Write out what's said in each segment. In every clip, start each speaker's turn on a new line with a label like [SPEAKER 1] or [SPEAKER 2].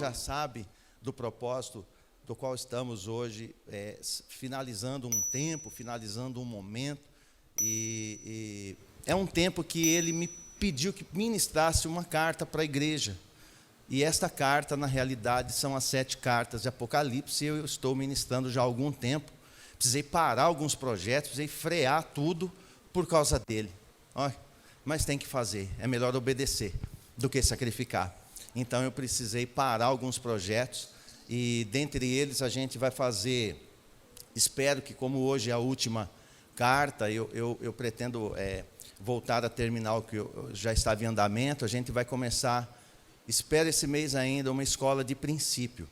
[SPEAKER 1] já sabe do propósito do qual estamos hoje, finalizando um tempo, finalizando um momento, e é um tempo que ele me pediu que ministrasse uma carta para a igreja. E esta carta, na realidade, são as 7 cartas de Apocalipse, e eu estou ministrando já há algum tempo. Precisei parar alguns projetos, precisei frear tudo por causa dele. Olha, mas tem que fazer, é melhor obedecer do que sacrificar. Então eu precisei parar alguns projetos, e dentre eles a gente vai fazer, espero que como hoje é a última carta, eu pretendo voltar a terminar o que já estava em andamento. A gente vai começar, espero esse mês ainda, uma escola de princípio.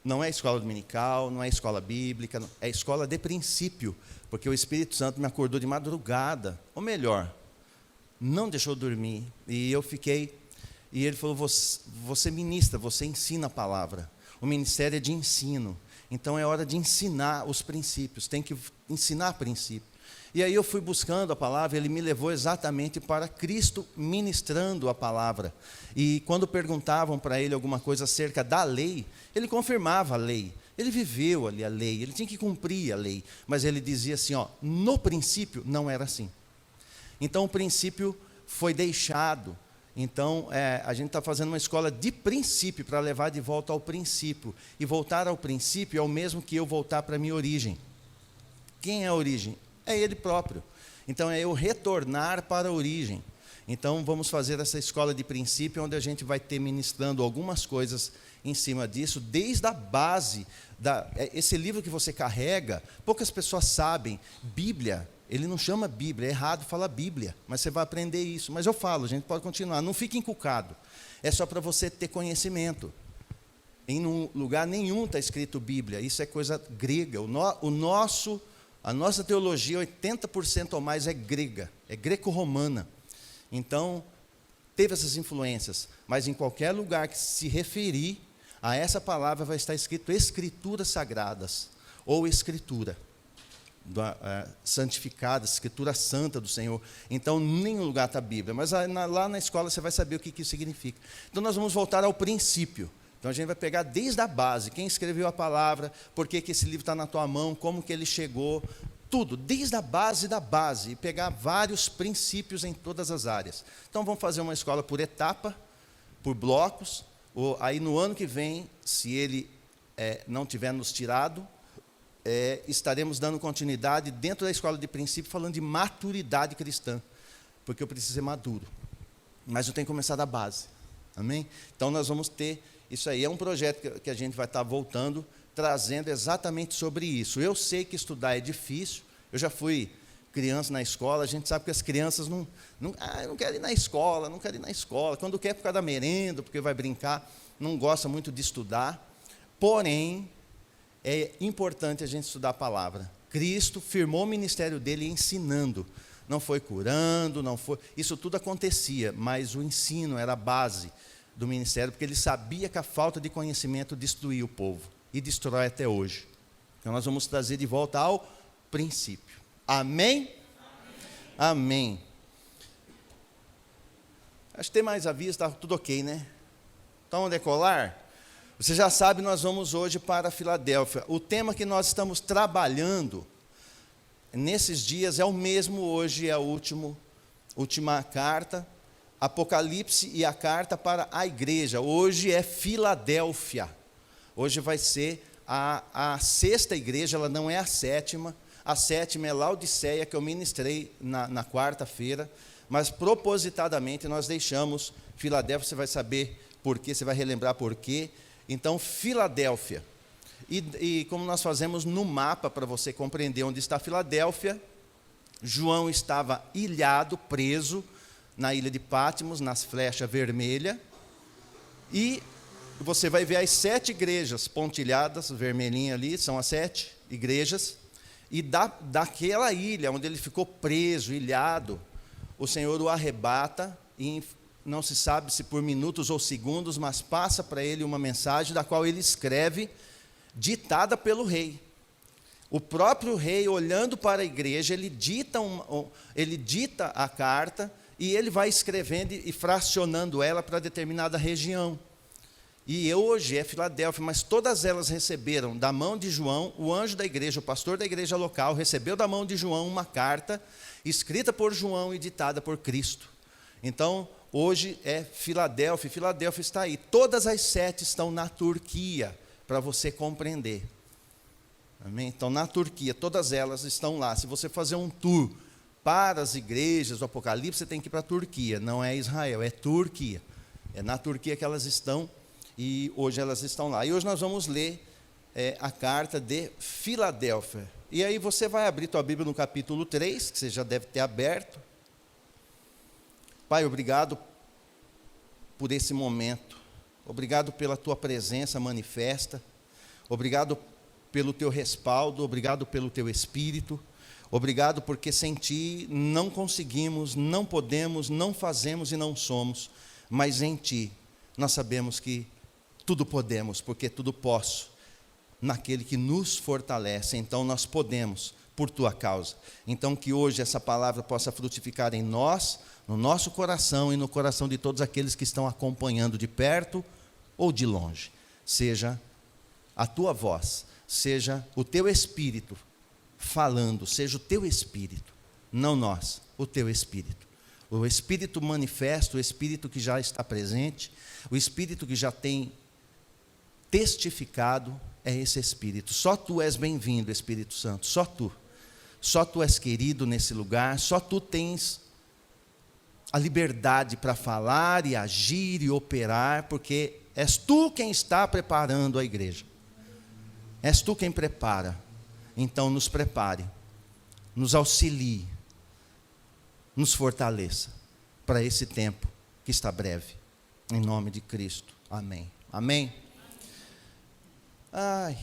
[SPEAKER 1] Não é escola dominical, não é escola bíblica, é escola de princípio, porque o Espírito Santo me acordou de madrugada, ou melhor, não deixou dormir, e eu fiquei, e ele falou, você ministra, você ensina a palavra, o ministério é de ensino, então é hora de ensinar os princípios, tem que ensinar princípios. E aí eu fui buscando a palavra, ele me levou exatamente para Cristo ministrando a palavra. E quando perguntavam para ele alguma coisa acerca da lei, ele confirmava a lei. Ele viveu ali a lei, ele tinha que cumprir a lei. Mas ele dizia assim, no princípio não era assim. Então o princípio foi deixado. Então a gente está fazendo uma escola de princípio para levar de volta ao princípio. E voltar ao princípio é o mesmo que eu voltar para a minha origem. Quem é a origem? É ele próprio. Então é eu retornar para a origem. Então vamos fazer essa escola de princípio, onde a gente vai ter ministrando algumas coisas em cima disso, desde a base. Esse livro que você carrega, poucas pessoas sabem, Bíblia, ele não chama Bíblia, é errado falar Bíblia, mas você vai aprender isso. Mas eu falo, a gente pode continuar, não fique encucado, é só para você ter conhecimento. Em lugar nenhum está escrito Bíblia, isso é coisa grega. A nossa teologia, 80% ou mais é grega, é greco-romana. Então, teve essas influências, mas em qualquer lugar que se referir a essa palavra vai estar escrito Escrituras Sagradas, ou Escritura santificada, Escritura Santa do Senhor. Então, em nenhum lugar está a Bíblia, mas lá na escola você vai saber o que isso significa. Então, nós vamos voltar ao princípio. Então a gente vai pegar desde a base, quem escreveu a palavra, por que esse livro está na tua mão, como que ele chegou, tudo, desde a base da base, e pegar vários princípios em todas as áreas. Então vamos fazer uma escola por etapa, por blocos, aí no ano que vem, se ele não tiver nos tirado, estaremos dando continuidade dentro da escola de princípio, falando de maturidade cristã, porque eu preciso ser maduro, mas eu tenho que começar da base, amém? Então nós vamos ter. Isso aí é um projeto que a gente vai estar voltando, trazendo exatamente sobre isso. Eu sei que estudar é difícil, eu já fui criança na escola, a gente sabe que as crianças não querem ir na escola, não querem ir na escola, quando quer por causa da merenda, porque vai brincar, não gosta muito de estudar. Porém, é importante a gente estudar a palavra. Cristo firmou o ministério dele ensinando, não foi curando, isso tudo acontecia, mas o ensino era a base do ministério, porque ele sabia que a falta de conhecimento destruía o povo, e destrói até hoje. Então nós vamos trazer de volta ao princípio. Amém? Amém. Acho que tem mais aviso, está tudo ok, né? Então, decolar? Você já sabe, nós vamos hoje para Filadélfia. O tema que nós estamos trabalhando nesses dias é o mesmo hoje, é a última carta, Apocalipse, e a carta para a igreja. Hoje é Filadélfia. Hoje vai ser a 6ª igreja, ela não é a 7ª. A 7ª é Laodiceia, que eu ministrei na quarta-feira. Mas propositadamente nós deixamos Filadélfia, você vai saber por quê, você vai relembrar por quê. Então, Filadélfia. E como nós fazemos no mapa, para você compreender onde está Filadélfia, João estava ilhado, preso, na ilha de Patmos, nas flechas vermelhas, e você vai ver as 7 igrejas pontilhadas, vermelhinha ali, são as 7 igrejas, e daquela ilha, onde ele ficou preso, ilhado, o Senhor o arrebata, e não se sabe se por minutos ou segundos, mas passa para ele uma mensagem, da qual ele escreve, ditada pelo rei. O próprio rei, olhando para a igreja, ele dita a carta, e ele vai escrevendo e fracionando ela para determinada região. E hoje é Filadélfia, mas todas elas receberam da mão de João, o anjo da igreja, o pastor da igreja local, recebeu da mão de João uma carta, escrita por João e ditada por Cristo. Então, hoje é Filadélfia, Filadélfia está aí. Todas as 7 estão na Turquia, para você compreender. Amém? Então, na Turquia, todas elas estão lá. Se você fazer um tour para as igrejas do Apocalipse, você tem que ir para a Turquia, não é Israel, é Turquia. É na Turquia que elas estão, e hoje elas estão lá. E hoje nós vamos ler a carta de Filadélfia. E aí você vai abrir tua Bíblia no capítulo 3, que você já deve ter aberto. Pai, obrigado por esse momento. Obrigado pela tua presença manifesta. Obrigado pelo teu respaldo. Obrigado pelo teu Espírito. Obrigado porque sem ti não conseguimos, não podemos, não fazemos e não somos. Mas em ti nós sabemos que tudo podemos, porque tudo posso naquele que nos fortalece. Então nós podemos por tua causa. Então que hoje essa palavra possa frutificar em nós, no nosso coração e no coração de todos aqueles que estão acompanhando de perto ou de longe. Seja a tua voz, seja o teu Espírito falando, seja o teu Espírito, não nós, o teu Espírito. O Espírito manifesto, o Espírito que já está presente, o Espírito que já tem testificado, é esse Espírito. Só tu és bem-vindo, Espírito Santo, só tu. Só tu és querido nesse lugar, só tu tens a liberdade para falar e agir e operar, porque és tu quem está preparando a igreja. És tu quem prepara. Então nos prepare, nos auxilie, nos fortaleça para esse tempo que está breve. Em nome de Cristo. Amém. Amém. Ai.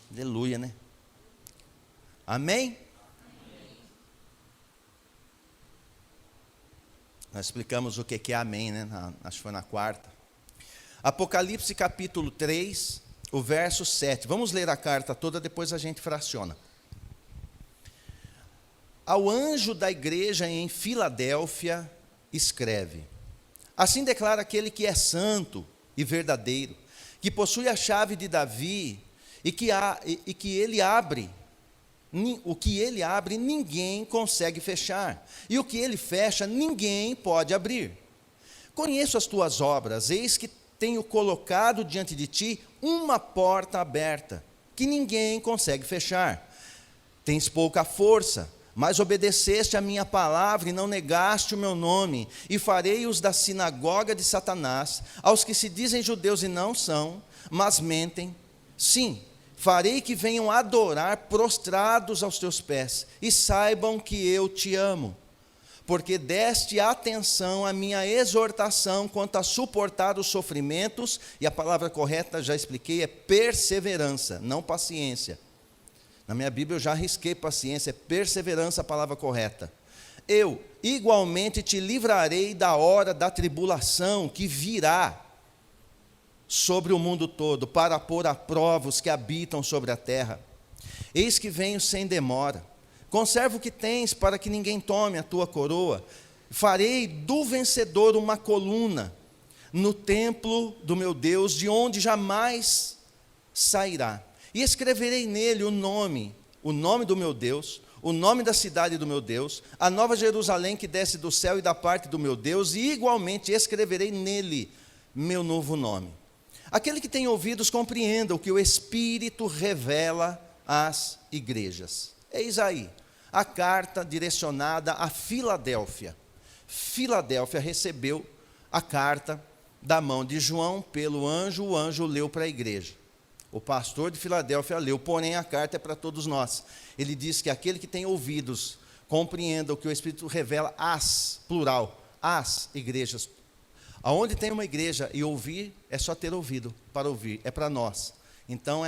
[SPEAKER 1] Aleluia, né? Amém? Nós explicamos o que é amém, né? Acho que foi na quarta. Apocalipse capítulo 3, o verso 7. Vamos ler a carta toda, depois a gente fraciona. Ao anjo da igreja em Filadélfia, escreve: assim declara aquele que é santo e verdadeiro, que possui a chave de Davi, e que ele abre. O que ele abre, ninguém consegue fechar, e o que ele fecha, ninguém pode abrir. Conheço as tuas obras, eis que tenho colocado diante de ti uma porta aberta, que ninguém consegue fechar. Tens pouca força, mas obedeceste a minha palavra e não negaste o meu nome, e farei-os da sinagoga de Satanás, aos que se dizem judeus e não são, mas mentem. Sim, farei que venham adorar prostrados aos teus pés, e saibam que eu te amo, porque deste atenção à minha exortação quanto a suportar os sofrimentos, e a palavra correta, já expliquei, é perseverança, não paciência. Na minha Bíblia eu já risquei paciência, é perseverança a palavra correta. Eu igualmente te livrarei da hora da tribulação que virá sobre o mundo todo, para pôr à prova os que habitam sobre a terra. Eis que venho sem demora. Conserva o que tens, para que ninguém tome a tua coroa. Farei do vencedor uma coluna no templo do meu Deus, de onde jamais sairá. E escreverei nele o nome do meu Deus, o nome da cidade do meu Deus, a nova Jerusalém que desce do céu e da parte do meu Deus, e igualmente escreverei nele meu novo nome. Aquele que tem ouvidos, compreenda o que o Espírito revela às igrejas. Eis aí a carta direcionada a Filadélfia. Filadélfia recebeu a carta da mão de João pelo anjo, o anjo leu para a igreja. O pastor de Filadélfia leu, porém a carta é para todos nós. Ele diz que aquele que tem ouvidos, compreenda o que o Espírito revela às, plural, às igrejas. Aonde tem uma igreja e ouvir, é só ter ouvido para ouvir, é para nós. Então,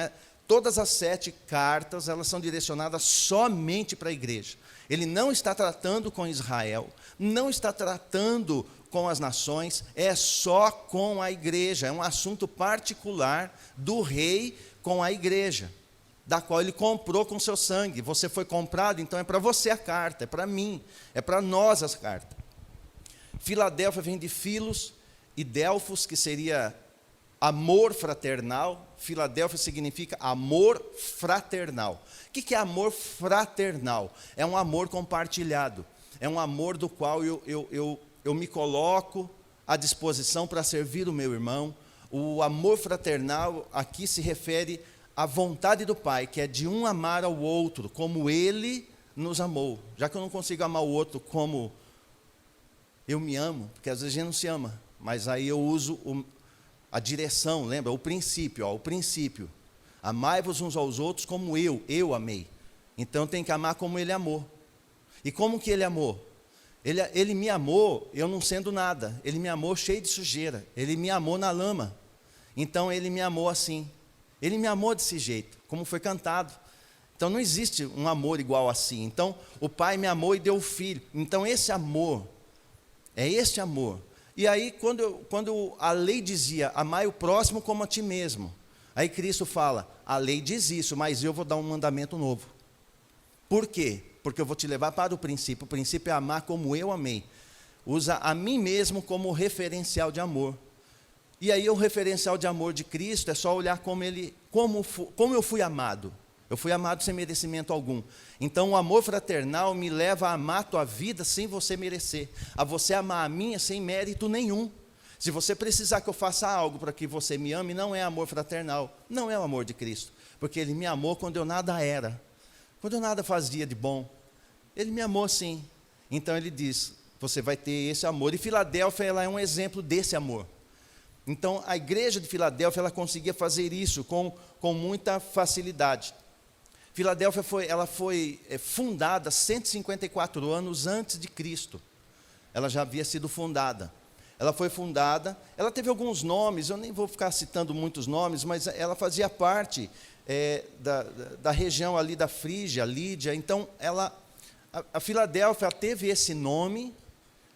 [SPEAKER 1] todas as 7 cartas, elas são direcionadas somente para a igreja. Ele não está tratando com Israel, não está tratando com as nações, é só com a igreja. É um assunto particular do rei com a igreja, da qual ele comprou com seu sangue. Você foi comprado, então é para você a carta, é para mim, é para nós as cartas. Filadélfia vem de Filos, e Delfos, que seria amor fraternal. Filadélfia significa amor fraternal. O que é amor fraternal? É um amor compartilhado, é um amor do qual eu me coloco à disposição para servir o meu irmão. O amor fraternal aqui se refere à vontade do Pai, que é de um amar ao outro, como Ele nos amou. Já que eu não consigo amar o outro como eu me amo, porque às vezes a gente não se ama, mas aí eu uso a direção, lembra? O princípio, o princípio. Amai-vos uns aos outros como eu amei. Então tem que amar como Ele amou. E como que Ele amou? Ele me amou, eu não sendo nada. Ele me amou cheio de sujeira. Ele me amou na lama. Então Ele me amou assim. Ele me amou desse jeito, como foi cantado. Então não existe um amor igual assim. Então o Pai me amou e deu o Filho. Então esse amor, é este amor. E aí quando a lei dizia, amai o próximo como a ti mesmo. Aí Cristo fala, a lei diz isso, mas eu vou dar um mandamento novo. Por quê? Porque eu vou te levar para o princípio. O princípio é amar como eu amei. Usa a mim mesmo como referencial de amor. E aí o referencial de amor de Cristo é só olhar como eu fui amado. Eu fui amado sem merecimento algum. Então o amor fraternal me leva a amar a tua vida sem você merecer. A você amar a minha sem mérito nenhum. Se você precisar que eu faça algo para que você me ame, não é amor fraternal. Não é o amor de Cristo. Porque Ele me amou quando eu nada era. Quando eu nada fazia de bom. Ele me amou sim. Então Ele diz, você vai ter esse amor. E Filadélfia, ela é um exemplo desse amor. Então a igreja de Filadélfia, ela conseguia fazer isso com muita facilidade. Filadélfia foi fundada 154 anos antes de Cristo. Ela já havia sido fundada. Ela foi fundada, ela teve alguns nomes, eu nem vou ficar citando muitos nomes, mas ela fazia parte da região ali da Frígia, Lídia. Então, a Filadélfia teve esse nome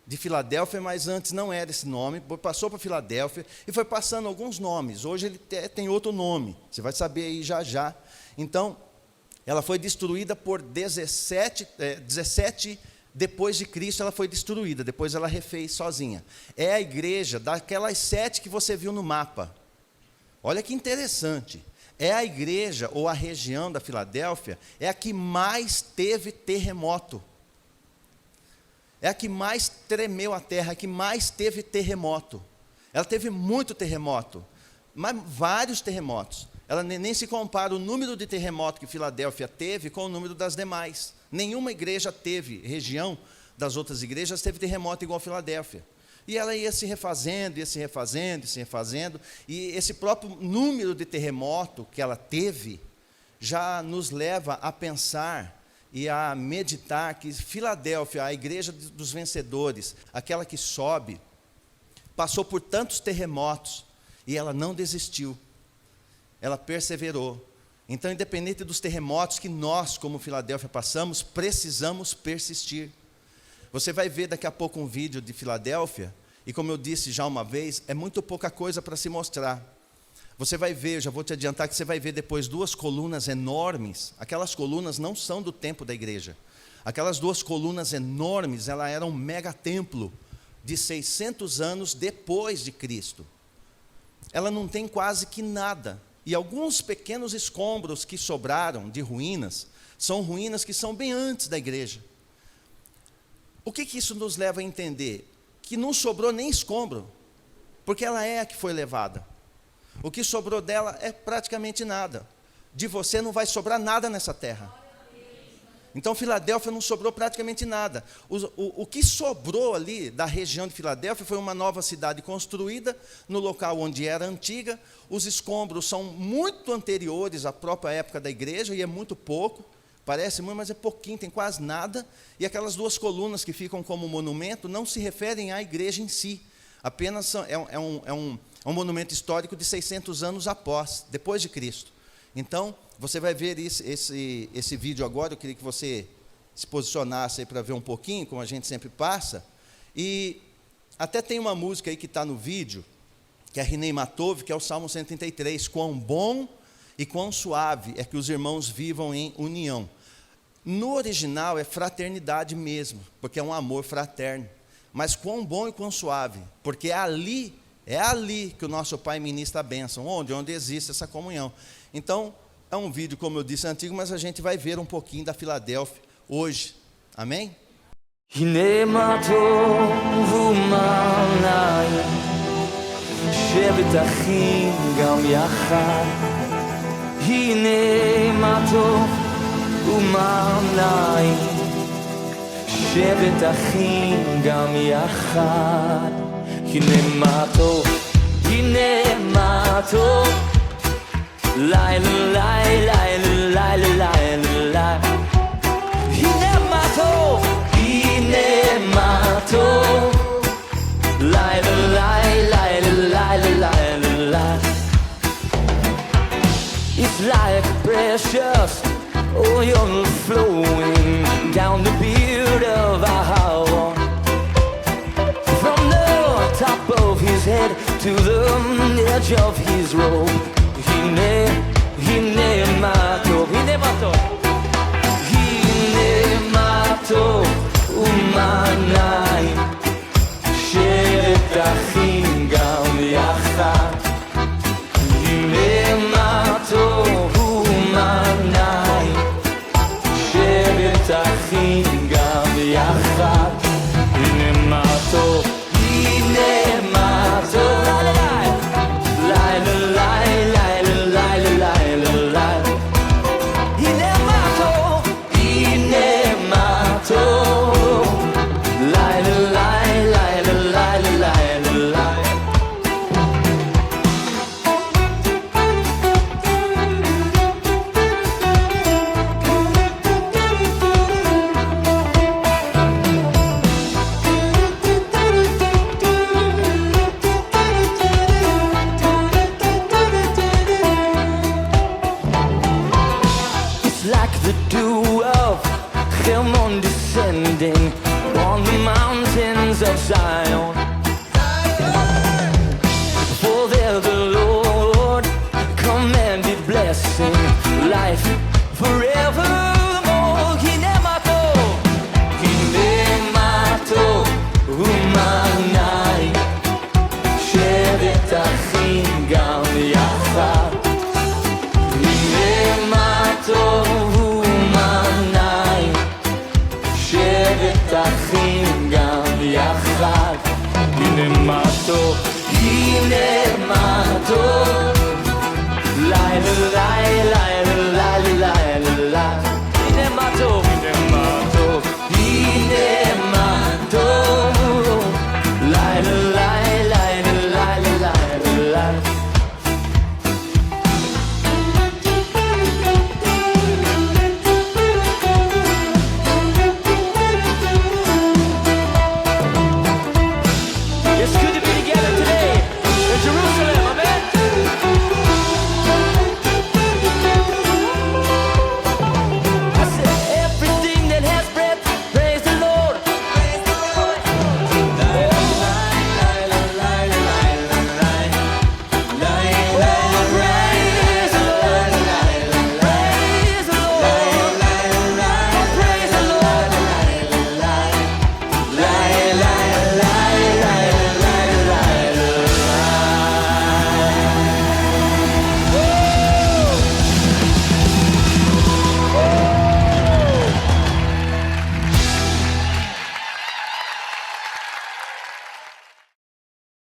[SPEAKER 1] de Filadélfia, mas antes não era esse nome, passou para Filadélfia e foi passando alguns nomes. Hoje ele tem outro nome, você vai saber aí já já. Então, ela foi destruída por 17 depois de Cristo, ela foi destruída, depois ela refez sozinha. É a igreja daquelas 7 que você viu no mapa. Olha que interessante. É a igreja ou a região da Filadélfia, é a que mais teve terremoto. É a que mais tremeu a terra, a que mais teve terremoto. Ela teve muito terremoto, mas vários terremotos. Ela nem se compara o número de terremotos que Filadélfia teve com o número das demais. Nenhuma igreja teve, região das outras igrejas, teve terremoto igual a Filadélfia. E ela ia se refazendo, ia se refazendo, se refazendo. E esse próprio número de terremoto que ela teve, já nos leva a pensar e a meditar que Filadélfia, a igreja dos vencedores, aquela que sobe, passou por tantos terremotos, e ela não desistiu. Ela perseverou. Então, independente dos terremotos que nós, como Filadélfia, passamos, precisamos persistir. Você vai ver daqui a pouco um vídeo de Filadélfia, e como eu disse já uma vez, é muito pouca coisa para se mostrar. Você vai ver, eu já vou te adiantar que você vai ver depois 2 colunas enormes. Aquelas colunas não são do tempo da igreja. Aquelas 2 colunas enormes, ela era um mega templo de 600 anos depois de Cristo. Ela não tem quase que nada. E alguns pequenos escombros que sobraram de ruínas, são ruínas que são bem antes da igreja. O que isso nos leva a entender? Que não sobrou nem escombro, porque ela é a que foi levada. O que sobrou dela é praticamente nada. De você não vai sobrar nada nessa terra. Então Filadélfia não sobrou praticamente nada. O que sobrou ali da região de Filadélfia foi uma nova cidade construída no local onde era antiga. Os escombros são muito anteriores à própria época da igreja, e é muito pouco. Parece muito, mas é pouquinho, tem quase nada. E aquelas 2 colunas que ficam como monumento não se referem à igreja em si. Apenas é um monumento histórico de 600 anos depois de Cristo. Então, você vai ver esse vídeo agora. Eu queria que você se posicionasse aí para ver um pouquinho, como a gente sempre passa. E até tem uma música aí que está no vídeo, que é Rinei Matov, que é o Salmo 133. Quão bom e quão suave é que os irmãos vivam em união. No original é fraternidade mesmo, porque é um amor fraterno. Mas quão bom e quão suave, porque é ali É ali que o nosso Pai ministra a bênção. Onde existe essa comunhão. Então, é um vídeo, como eu disse, antigo, mas a gente vai ver um pouquinho da Filadélfia hoje. Amém?
[SPEAKER 2] הנה מה טוב ומה נעים, שבת אחים גם יחד. הנה מה טוב ומה נעים, שבת אחים גם יחד. הנה מה טוב, הנה מה טוב, לילה לילה לילה לילה. הנה מה טוב, הנה מה טוב, לילה לילה לילה לילה. It's like precious oil flowing down the beard of our, from the top of his head to the edge of his robe. הנה מה טוב, הנה מה טוב, הנה מה טוב ומה נעים, שבת אחים גם יחד. הנה מה טוב ומה נעים, שבת אחים גם יחד. הנה מה טוב, הנה מה טוב, לילה לילה לילה לילה. הנה מה טוב, הנה מה טוב, לילה לילה לילה לילה. It's like the dew of Hermon descending on the mountains of Zion. For there the Lord commanded blessing, life forevermore. Hine ma tov, hine ma tov ומה נעים, שבת אחים גם יחד. הנה מה טוב ומה נעים, שבת אחים גם יחד. הנה מה טוב, הנה מה טוב, לילה לילה לילה לילה. הנה מה טוב, הנה מה טוב, הנה מה טוב, לילה לילה לילה לילה. It's good to be together today in Jerusalem, amen? I said, everything that has breath, praise the Lord. Praise the Lord. Praise the Lord. Praise the Lord. Praise the Lord.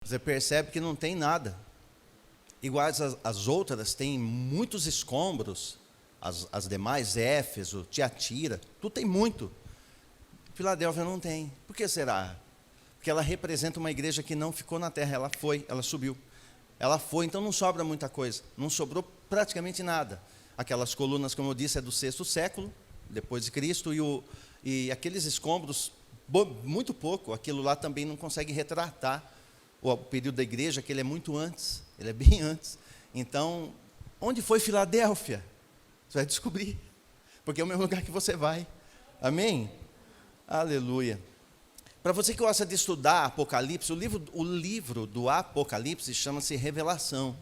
[SPEAKER 1] Você percebe que não tem nada. Iguais as outras, tem muitos escombros. As demais, Éfeso, Tiatira, tudo tem muito. Filadélfia não tem. Por que será? Porque ela representa uma igreja que não ficou na terra, ela foi, ela subiu. Ela foi, então não sobra muita coisa. Não sobrou praticamente nada. Aquelas colunas, como eu disse, é do 6º século, depois de Cristo, e aqueles escombros, muito pouco, aquilo lá também não consegue retratar o período da igreja, que ele é muito antes, ele é bem antes. Então, onde foi Filadélfia? Você vai descobrir, porque é o mesmo lugar que você vai. Amém? Aleluia. Para você que gosta de estudar Apocalipse, o livro do Apocalipse chama-se Revelação.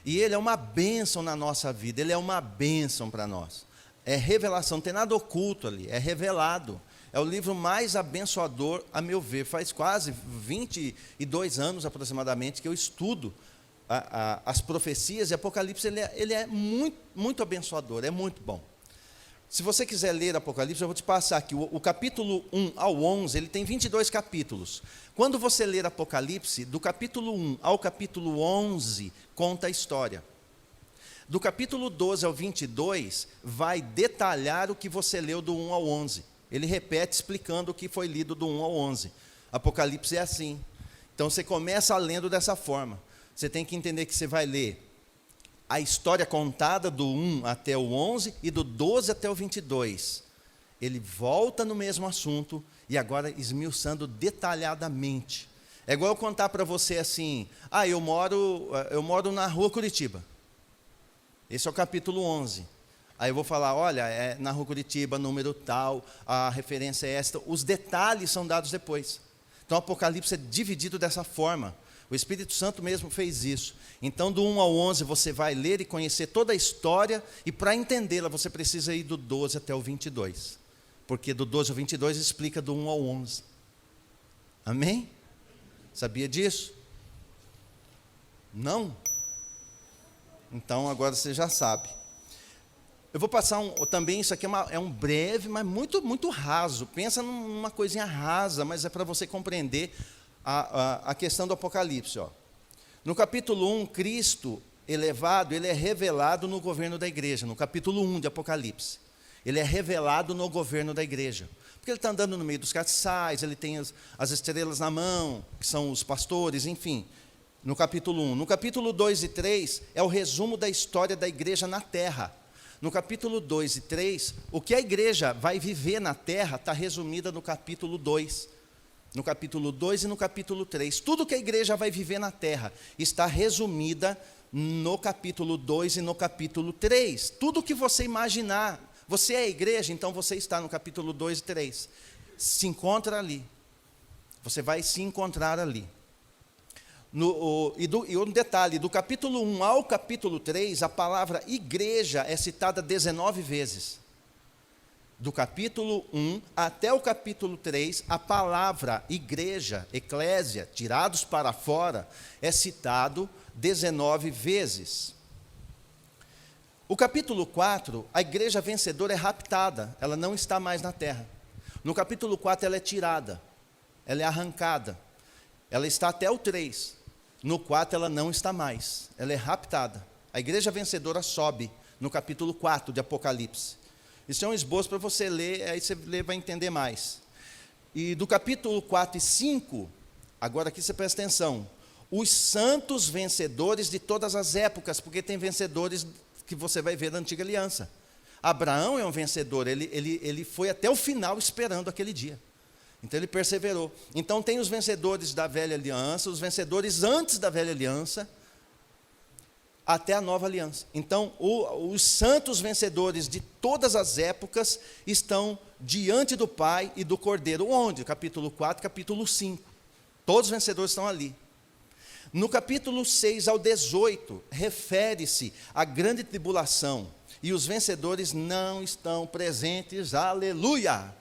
[SPEAKER 1] E ele é uma bênção na nossa vida, ele é uma bênção para nós. É revelação, não tem nada oculto ali, é revelado. é o livro mais abençoador, a meu ver. Faz quase 22 anos aproximadamente que eu estudo as profecias, e Apocalipse ele é muito, muito abençoador, é muito bom. Se você quiser ler Apocalipse, eu vou te passar aqui, o capítulo 1 ao 11, ele tem 22 capítulos. Quando você ler Apocalipse, do capítulo 1 ao capítulo 11, conta a história. Do capítulo 12 ao 22, vai detalhar o que você leu do 1 ao 11. Ele repete explicando o que foi lido do 1 ao 11. Apocalipse é assim. Então você começa lendo dessa forma. Você tem que entender que você vai ler a história contada do 1 até o 11 e do 12 até o 22. Ele volta no mesmo assunto e agora esmiuçando detalhadamente. É igual eu contar para você assim, eu moro na rua Curitiba. Esse é o capítulo 11. Aí eu vou falar, olha, é na rua Curitiba, número tal, a referência é esta. Os detalhes são dados depois. Então o Apocalipse é dividido dessa forma. O Espírito Santo mesmo fez isso. Então, do 1 ao 11, você vai ler e conhecer toda a história, e para entendê-la, você precisa ir do 12 até o 22. Porque do 12 ao 22 explica do 1 ao 11. Amém? Sabia disso? Não? Então, agora você já sabe. Eu vou passar também, isso aqui é um breve, mas muito, muito raso. Pensa numa coisinha rasa, mas é para você compreender a questão do Apocalipse. No capítulo 1, Cristo elevado, ele é revelado no governo da igreja. No capítulo 1 de Apocalipse, ele é revelado no governo da igreja. Porque ele está andando no meio dos castiçais, ele tem as estrelas na mão, que são os pastores, enfim. No capítulo 1. No capítulo 2 e 3, é o resumo da história da igreja na terra. No capítulo 2 e 3, o que a igreja vai viver na terra está resumida no capítulo 2. No capítulo 2 e no capítulo 3. Tudo que a igreja vai viver na terra está resumida no capítulo 2 e no capítulo 3. Tudo que você imaginar. Você é a igreja, então você está no capítulo 2 e 3. Se encontra ali. Você vai se encontrar ali. E um detalhe, do capítulo 1 ao capítulo 3, a palavra igreja é citada 19 vezes. Do capítulo 1 até o capítulo 3, a palavra igreja, eclésia, tirados para fora, é citado 19 vezes. O capítulo 4, a igreja vencedora é raptada, ela não está mais na terra. No capítulo 4, ela é tirada, ela é arrancada, ela está até o 3. No 4, ela não está mais, ela é raptada. A igreja vencedora sobe no capítulo 4 de Apocalipse. Isso é um esboço para você ler, aí você vai entender mais. E do capítulo 4 e 5, agora aqui você presta atenção, os santos vencedores de todas as épocas, porque tem vencedores que você vai ver da antiga aliança. Abraão é um vencedor, ele foi até o final esperando aquele dia. Então ele perseverou. Então tem os vencedores da velha aliança, os vencedores antes da velha aliança, até a nova aliança. Então, os santos vencedores de todas as épocas estão diante do Pai e do Cordeiro. Onde? Capítulo 4, capítulo 5. Todos os vencedores estão ali. No capítulo 6 ao 18, refere-se à grande tribulação. E os vencedores não estão presentes. Aleluia!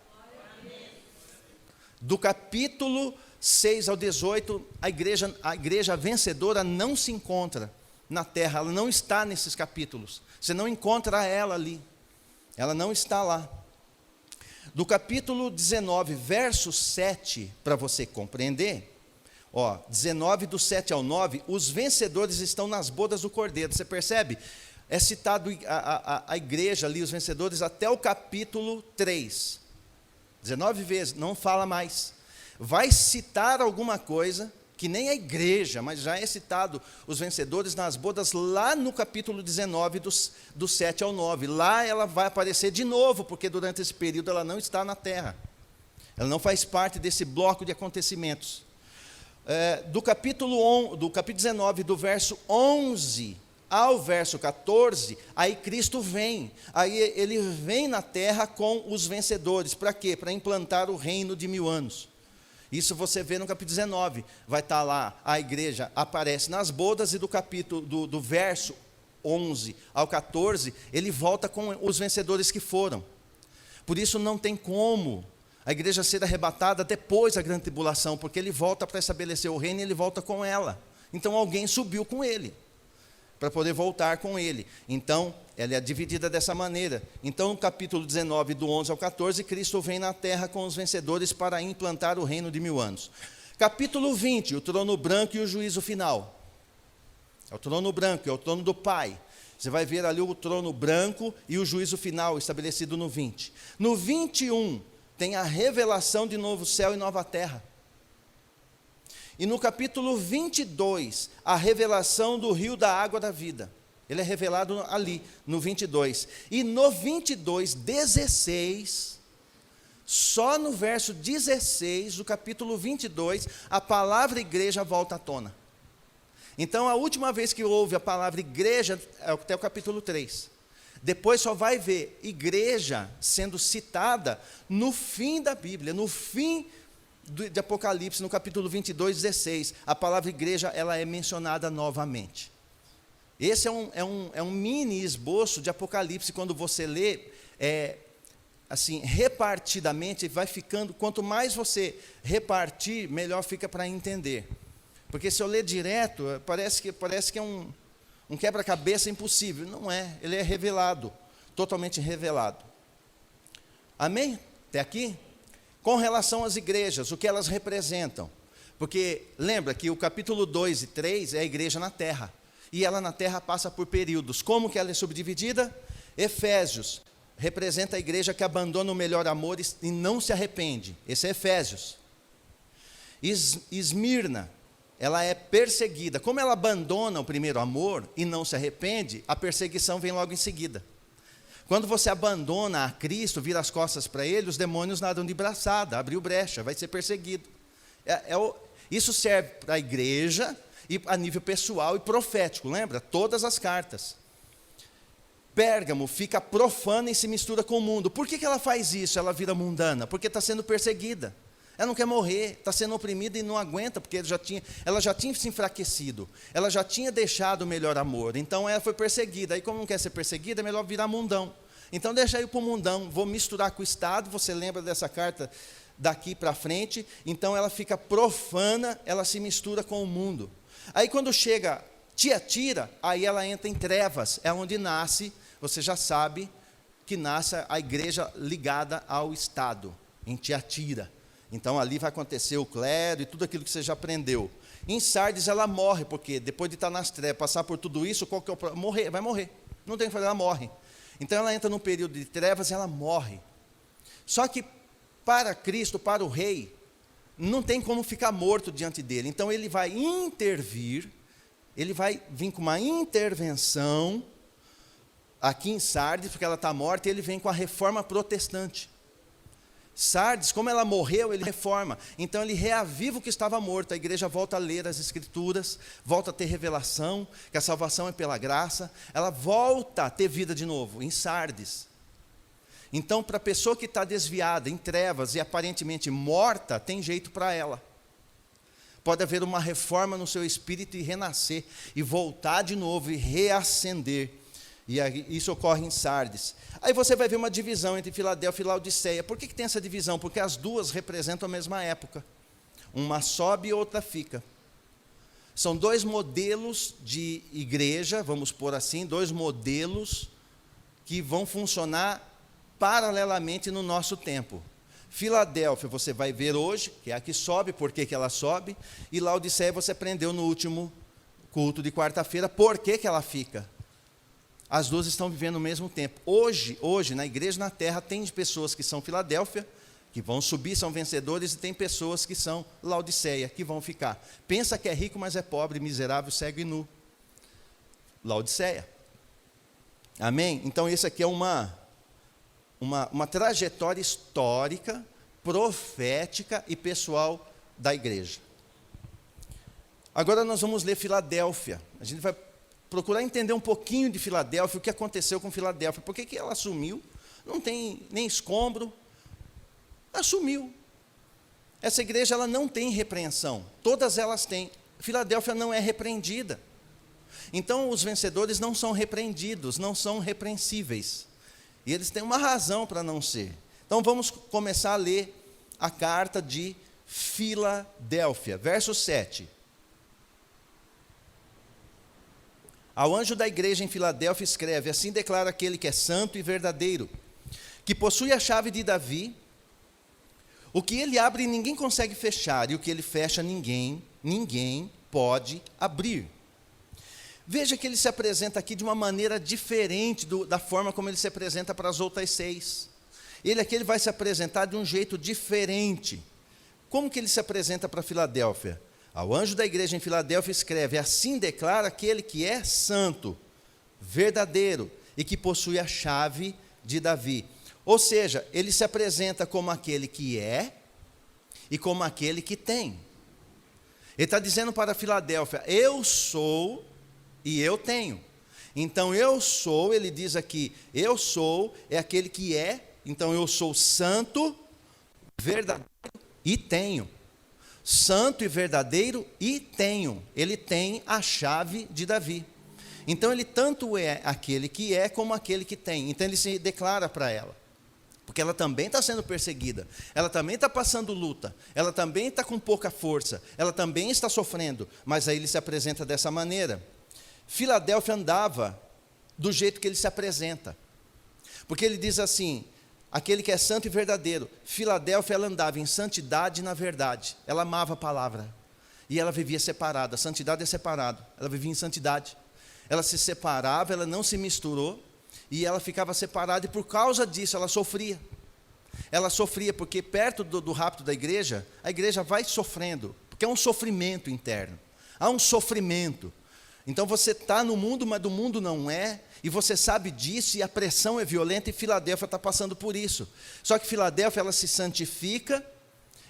[SPEAKER 1] Do capítulo 6 ao 18, a igreja vencedora não se encontra na terra, ela não está nesses capítulos. Você não encontra ela ali. Ela não está lá. Do capítulo 19, verso 7, para você compreender, 19 do 7 ao 9, os vencedores estão nas bodas do Cordeiro. Você percebe? É citado a igreja ali, os vencedores, até o capítulo 3. 19 vezes, não fala mais. Vai citar alguma coisa que nem a igreja, mas já é citado os vencedores nas bodas lá no capítulo 19, do 7 ao 9. Lá ela vai aparecer de novo, porque durante esse período ela não está na terra. Ela não faz parte desse bloco de acontecimentos. Do capítulo 19, do verso 11 ao verso 14, aí Cristo vem. Aí ele vem na terra com os vencedores. Para quê? Para implantar o reino de 1000 anos. Isso você vê no capítulo 19, vai estar lá, a igreja aparece nas bodas, e do verso 11 ao 14, ele volta com os vencedores que foram. Por isso não tem como A igreja ser arrebatada depois da grande tribulação, porque ele volta para estabelecer o reino e ele volta com ela. Então alguém subiu com ele, para poder voltar com ele. Então, ela é dividida dessa maneira. Então, no capítulo 19, do 11 ao 14, Cristo vem na terra com os vencedores para implantar o reino de 1000 anos. Capítulo 20, o trono branco e o juízo final. É o trono branco, é o trono do Pai. Você vai ver ali o trono branco e o juízo final estabelecido no 20. No 21, tem a revelação de novo céu e nova terra. E no capítulo 22, a revelação do rio da água da vida. Ele é revelado ali, no 22. E no 22, 16, só no verso 16 do capítulo 22, a palavra igreja volta à tona. Então, a última vez que houve a palavra igreja é até o capítulo 3. Depois só vai ver igreja sendo citada no fim da Bíblia, no fim de Apocalipse, no capítulo 22, 16. A palavra igreja, ela é mencionada novamente. Esse é um mini esboço de Apocalipse, quando você lê, assim, repartidamente, vai ficando, quanto mais você repartir, melhor fica para entender. Porque se eu ler direto, parece que é um quebra-cabeça impossível. Não é, ele é revelado, totalmente revelado. Amém? Até aqui? Com relação às igrejas, o que elas representam? Porque lembra que o capítulo 2 e 3 é a igreja na terra. E ela na terra passa por períodos. Como que ela é subdividida? Efésios representa a igreja que abandona o melhor amor e não se arrepende. Esse é Efésios. Esmirna, ela é perseguida. Como ela abandona o primeiro amor e não se arrepende, a perseguição vem logo em seguida. Quando você abandona a Cristo, vira as costas para Ele, os demônios nadam de braçada, abriu brecha, vai ser perseguido. Isso serve para a igreja, e a nível pessoal e profético, lembra? Todas as cartas. Pérgamo fica profana e se mistura com o mundo. Por que ela faz isso? Ela vira mundana? Porque está sendo perseguida. Ela não quer morrer, está sendo oprimida e não aguenta, porque ela já tinha se enfraquecido. Ela já tinha deixado o melhor amor. Então ela foi perseguida. Aí como não quer ser perseguida, é melhor virar mundão. Então deixa eu ir para o mundão, vou misturar com o Estado. Você lembra dessa carta daqui para frente? Então ela fica profana, ela se mistura com o mundo. Aí quando chega Tiatira, aí ela entra em trevas, é onde nasce, você já sabe, que nasce a igreja ligada ao Estado, em Tiatira. Então ali vai acontecer o clero e tudo aquilo que você já aprendeu. Em Sardes ela morre, porque depois de estar nas trevas, passar por tudo isso, qual que é o problema? Morrer, vai morrer, não tem o que fazer, ela morre. Então ela entra num período de trevas e ela morre. Só que para Cristo, para o rei, não tem como ficar morto diante dele. Então ele vai intervir, ele vai vir com uma intervenção aqui em Sardes, porque ela está morta, e ele vem com a reforma protestante. Sardes, como ela morreu, ele reforma. Então ele reaviva o que estava morto. A igreja volta a ler as escrituras, volta a ter revelação, que a salvação é pela graça. Ela volta a ter vida de novo, em Sardes. Então, para a pessoa que está desviada, em trevas e aparentemente morta, tem jeito para ela. Pode haver uma reforma no seu espírito e renascer, e voltar de novo e reacender. E isso ocorre em Sardes. Aí você vai ver uma divisão entre Filadélfia e Laodiceia. Por que tem essa divisão? Porque as duas representam a mesma época. Uma sobe e outra fica. São dois modelos de igreja, vamos pôr assim, dois modelos que vão funcionar paralelamente no nosso tempo. Filadélfia você vai ver hoje, que é a que sobe, por que ela sobe, e Laodiceia você aprendeu no último culto de quarta-feira, por que ela fica. As duas estão vivendo o mesmo tempo. Hoje, na igreja na terra, tem pessoas que são Filadélfia, que vão subir, são vencedores, e tem pessoas que são Laodiceia, que vão ficar. Pensa que é rico, mas é pobre, miserável, cego e nu. Laodiceia. Amém? Então, isso aqui é uma trajetória histórica, profética e pessoal da igreja. Agora nós vamos ler Filadélfia. A gente vai procurar entender um pouquinho de Filadélfia, o que aconteceu com Filadélfia. Por que ela sumiu? Não tem nem escombro. Ela sumiu. Essa igreja ela não tem repreensão. Todas elas têm. Filadélfia não é repreendida. Então os vencedores não são repreendidos, não são repreensíveis. E eles têm uma razão para não ser. Então vamos começar a ler a carta de Filadélfia, verso 7. Ao anjo da igreja em Filadélfia escreve: assim declara aquele que é santo e verdadeiro, que possui a chave de Davi. O que ele abre ninguém consegue fechar, e o que ele fecha ninguém pode abrir. Veja que ele se apresenta aqui de uma maneira diferente da forma como ele se apresenta para as outras 6. Ele aqui vai se apresentar de um jeito diferente. Como que ele se apresenta para Filadélfia? Ao anjo da igreja em Filadélfia escreve: assim declara aquele que é santo, verdadeiro, e que possui a chave de Davi. Ou seja, ele se apresenta como aquele que é e como aquele que tem. Ele está dizendo para Filadélfia: eu sou e eu tenho. Então eu sou, ele diz aqui, eu sou é aquele que é. Então eu sou santo, verdadeiro e tenho. Santo e verdadeiro e tenho. Ele tem a chave de Davi. Então ele tanto é aquele que é como aquele que tem. Então ele se declara para ela. Porque ela também está sendo perseguida, ela também está passando luta, ela também está com pouca força, ela também está sofrendo, mas aí ele se apresenta dessa maneira. Filadélfia andava do jeito que ele se apresenta, porque ele diz assim, aquele que é santo e verdadeiro. Filadélfia, ela andava em santidade e na verdade, ela amava a palavra, e ela vivia separada. Santidade é separado, ela vivia em santidade, ela se separava, ela não se misturou, e ela ficava separada, e por causa disso ela sofria. Ela sofria porque perto do rapto da igreja, a igreja vai sofrendo, porque é um sofrimento interno, há um sofrimento. Então você está no mundo, mas do mundo não é, e você sabe disso, e a pressão é violenta, e Filadélfia está passando por isso. Só que Filadélfia, ela se santifica,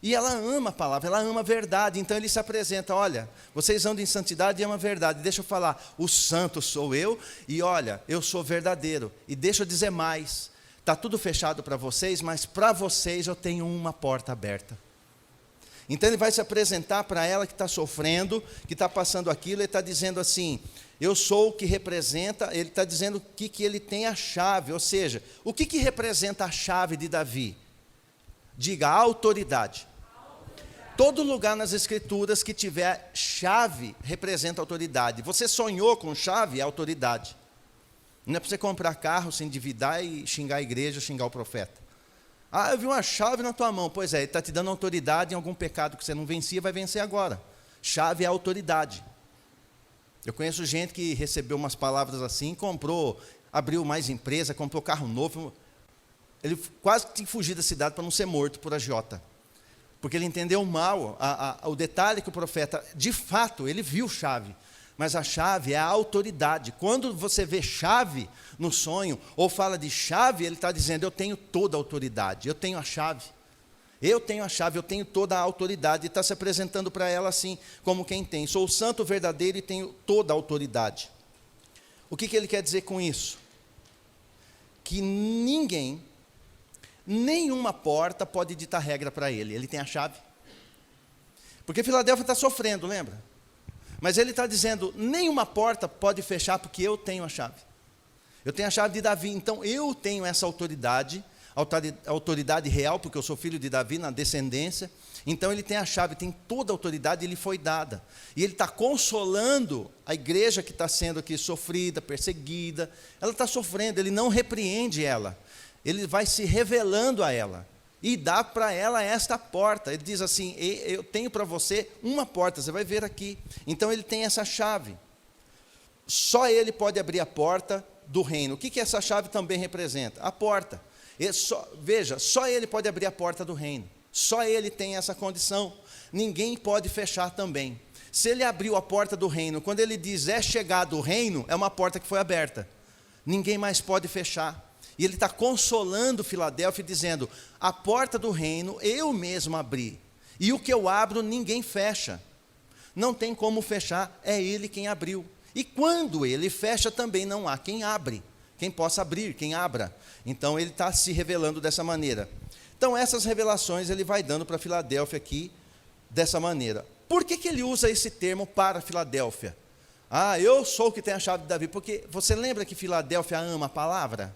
[SPEAKER 1] e ela ama a palavra, ela ama a verdade. Então ele se apresenta: olha, vocês andam em santidade e amam a verdade. Deixa eu falar, o santo sou eu, e olha, eu sou verdadeiro. E deixa eu dizer mais, está tudo fechado para vocês, mas para vocês eu tenho uma porta aberta. Então ele vai se apresentar para ela que está sofrendo, que está passando aquilo. Ele está dizendo assim, eu sou o que representa. Ele está dizendo que ele tem a chave, ou seja, o que representa a chave de Davi? Diga, a autoridade. Todo lugar nas escrituras que tiver chave representa autoridade. Você sonhou com chave, é autoridade. Não é para você comprar carro, se endividar e xingar a igreja, xingar o profeta. Ah, eu vi uma chave na tua mão. Pois é, ele está te dando autoridade em algum pecado que você não vencia, vai vencer agora. Chave é autoridade. Eu conheço gente que recebeu umas palavras assim, comprou, abriu mais empresa, comprou carro novo. Ele quase tinha que fugir da cidade para não ser morto por agiota. Porque ele entendeu mal o detalhe que o profeta, de fato, ele viu chave. Mas a chave é a autoridade. Quando você vê chave no sonho, ou fala de chave, ele está dizendo, eu tenho toda a autoridade, eu tenho a chave. Eu tenho a chave, eu tenho toda a autoridade. E está se apresentando para ela assim, como quem tem. Sou o santo verdadeiro e tenho toda a autoridade. O que ele quer dizer com isso? Que ninguém, nenhuma porta pode ditar regra para ele. Ele tem a chave. Porque Filadélfia está sofrendo, lembra? Mas ele está dizendo, nenhuma porta pode fechar, porque eu tenho a chave. Eu tenho a chave de Davi, então eu tenho essa autoridade, autoridade real, porque eu sou filho de Davi na descendência. Então ele tem a chave, tem toda a autoridade, ele foi dada. E ele está consolando a igreja que está sendo aqui sofrida, perseguida. Ela está sofrendo, ele não repreende ela. Ele vai se revelando a ela. E dá para ela esta porta. Ele diz assim, eu tenho para você uma porta, você vai ver aqui. Então ele tem essa chave. Só ele pode abrir a porta do reino. O que essa chave também representa? A porta. Veja, só ele pode abrir a porta do reino. Só ele tem essa condição. Ninguém pode fechar também. Se ele abriu a porta do reino, quando ele diz é chegado o reino, é uma porta que foi aberta. Ninguém mais pode fechar. E ele está consolando Filadélfia, dizendo, a porta do reino eu mesmo abri. E o que eu abro, ninguém fecha. Não tem como fechar, é ele quem abriu. E quando ele fecha, também não há quem abre. Quem possa abrir, quem abra. Então ele está se revelando dessa maneira. Então essas revelações ele vai dando para Filadélfia aqui, dessa maneira. Por que ele usa esse termo para Filadélfia? Ah, eu sou o que tem a chave de Davi. Porque você lembra que Filadélfia ama a palavra?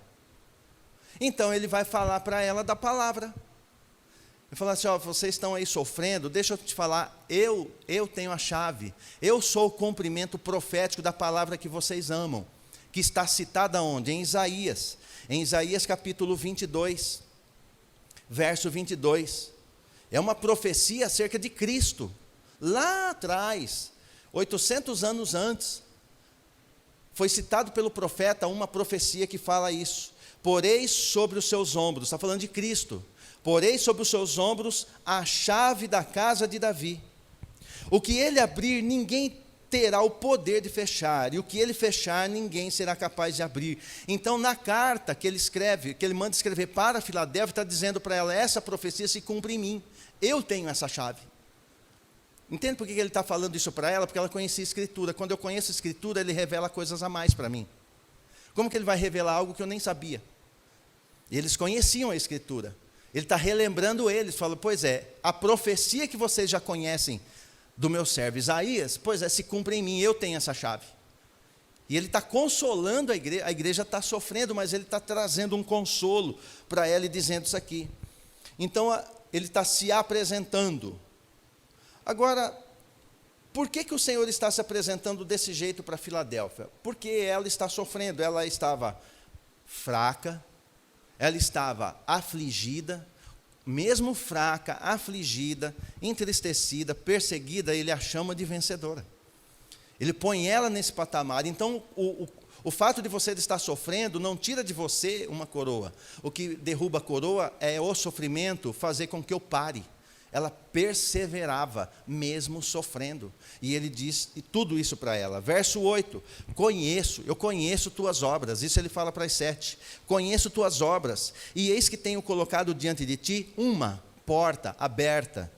[SPEAKER 1] Então ele vai falar para ela da palavra. Ele falou assim, ó, vocês estão aí sofrendo, deixa eu te falar, eu tenho a chave, eu sou o cumprimento profético da palavra que vocês amam, que está citada onde? Em Isaías capítulo 22, verso 22, é uma profecia acerca de Cristo, lá atrás, 800 anos antes, foi citado pelo profeta uma profecia que fala isso, porei sobre os seus ombros, está falando de Cristo, porei sobre os seus ombros a chave da casa de Davi. O que ele abrir, ninguém terá o poder de fechar, e o que ele fechar, ninguém será capaz de abrir. Então, na carta que ele escreve, que ele manda escrever para Filadélfia, está dizendo para ela, essa profecia se cumpre em mim, eu tenho essa chave. Entende por que ele está falando isso para ela? Porque ela conhecia a Escritura. Quando eu conheço a Escritura, ele revela coisas a mais para mim. Como que ele vai revelar algo que eu nem sabia? Eles conheciam a Escritura. Ele está relembrando eles, fala, pois é, a profecia que vocês já conhecem do meu servo Isaías, pois é, se cumpre em mim, eu tenho essa chave. E ele está consolando a igreja está sofrendo, mas ele está trazendo um consolo para ela e dizendo isso aqui. Então, ele está se apresentando. Agora, por que o Senhor está se apresentando desse jeito para Filadélfia? Porque ela está sofrendo, ela estava fraca, ela estava afligida, mesmo fraca, afligida, entristecida, perseguida, ele a chama de vencedora. Ele põe ela nesse patamar. Então, o fato de você estar sofrendo não tira de você uma coroa. O que derruba a coroa é o sofrimento fazer com que eu pare. Ela perseverava, mesmo sofrendo. E ele diz tudo isso para ela. Verso 8, eu conheço tuas obras. Isso ele fala para as 7. Conheço tuas obras, e eis que tenho colocado diante de ti uma porta aberta,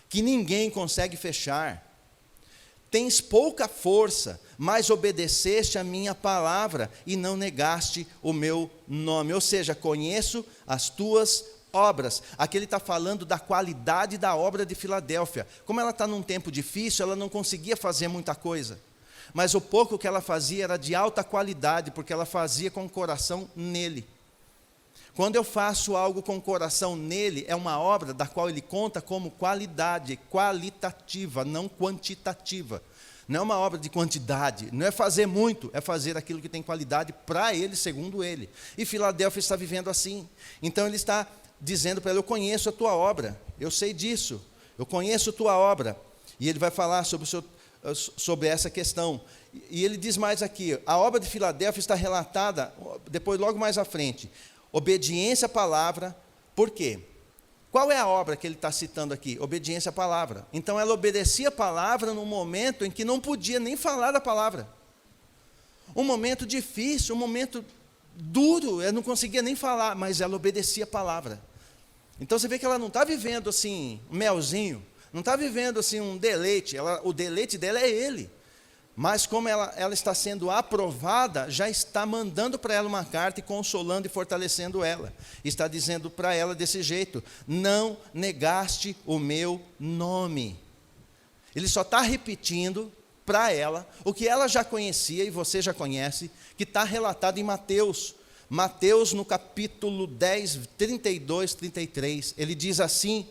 [SPEAKER 1] que ninguém consegue fechar. Tens pouca força, mas obedeceste a minha palavra, e não negaste o meu nome. Ou seja, conheço as tuas obras. Aqui ele está falando da qualidade da obra de Filadélfia. Como ela está num tempo difícil, ela não conseguia fazer muita coisa, mas o pouco que ela fazia era de alta qualidade, porque ela fazia com o coração nele. Quando eu faço algo com o coração nele, é uma obra da qual ele conta como qualidade, qualitativa, não quantitativa. Não é uma obra de quantidade, não é fazer muito, é fazer aquilo que tem qualidade para ele, segundo ele. E Filadélfia está vivendo assim. Então ele está dizendo para ela, eu conheço a tua obra, eu sei disso, eu conheço a tua obra. E ele vai falar sobre essa questão. E ele diz mais aqui, a obra de Filadélfia está relatada, depois logo mais à frente, obediência à palavra. Por quê? Qual é a obra que ele está citando aqui? Obediência à palavra. Então ela obedecia a palavra num momento em que não podia nem falar da palavra. Um momento difícil, um momento duro, eu não conseguia nem falar, mas ela obedecia a palavra. Então você vê que ela não está vivendo assim, um melzinho, não está vivendo assim um deleite, o deleite dela é ele. Mas como ela está sendo aprovada, já está mandando para ela uma carta e consolando e fortalecendo ela. Está dizendo para ela desse jeito, não negaste o meu nome. Ele só está repetindo para ela o que ela já conhecia e você já conhece, que está relatado em Mateus. Mateus no capítulo 10, 32, 33, ele diz assim,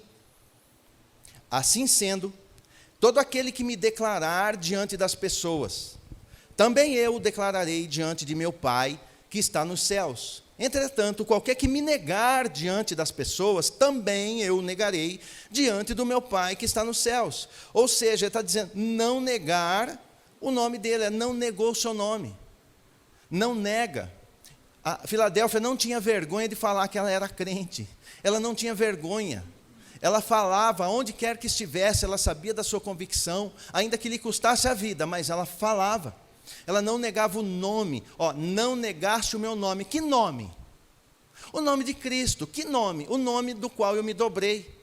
[SPEAKER 1] assim sendo, todo aquele que me declarar diante das pessoas, também eu o declararei diante de meu Pai, que está nos céus. Entretanto, qualquer que me negar diante das pessoas, também eu o negarei diante do meu Pai, que está nos céus. Ou seja, ele está dizendo, não negar o nome dele, não negou o seu nome, não nega. A Filadélfia não tinha vergonha de falar que ela era crente, ela não tinha vergonha, ela falava, onde quer que estivesse, ela sabia da sua convicção, ainda que lhe custasse a vida, mas ela falava, ela não negava o nome, não negaste o meu nome, que nome? O nome de Cristo, que nome? O nome do qual eu me dobrei.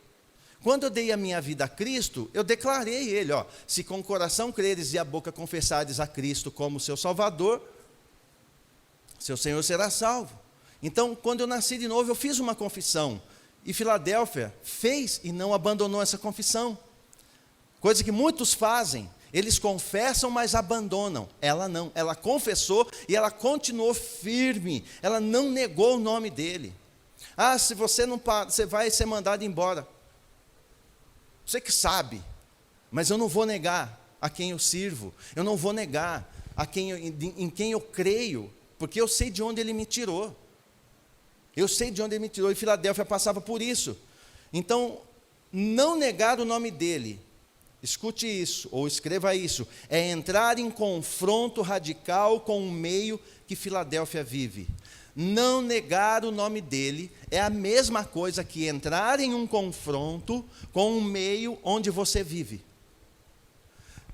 [SPEAKER 1] Quando eu dei a minha vida a Cristo, eu declarei ele, se com o coração creres e a boca confessares a Cristo como seu Salvador, seu Senhor será salvo. Então, quando eu nasci de novo, eu fiz uma confissão. E Filadélfia fez e não abandonou essa confissão. Coisa que muitos fazem. Eles confessam, mas abandonam. Ela não. Ela confessou e ela continuou firme. Ela não negou o nome dele. Se você não para, você vai ser mandado embora. Você que sabe, mas eu não vou negar a quem eu sirvo, eu não vou negar em quem eu creio, porque eu sei de onde ele me tirou. Eu sei de onde ele me tirou, e Filadélfia passava por isso. Então, não negar o nome dele, escute isso, ou escreva isso, é entrar em confronto radical com o meio que Filadélfia vive. Não negar o nome dele é a mesma coisa que entrar em um confronto com o meio onde você vive.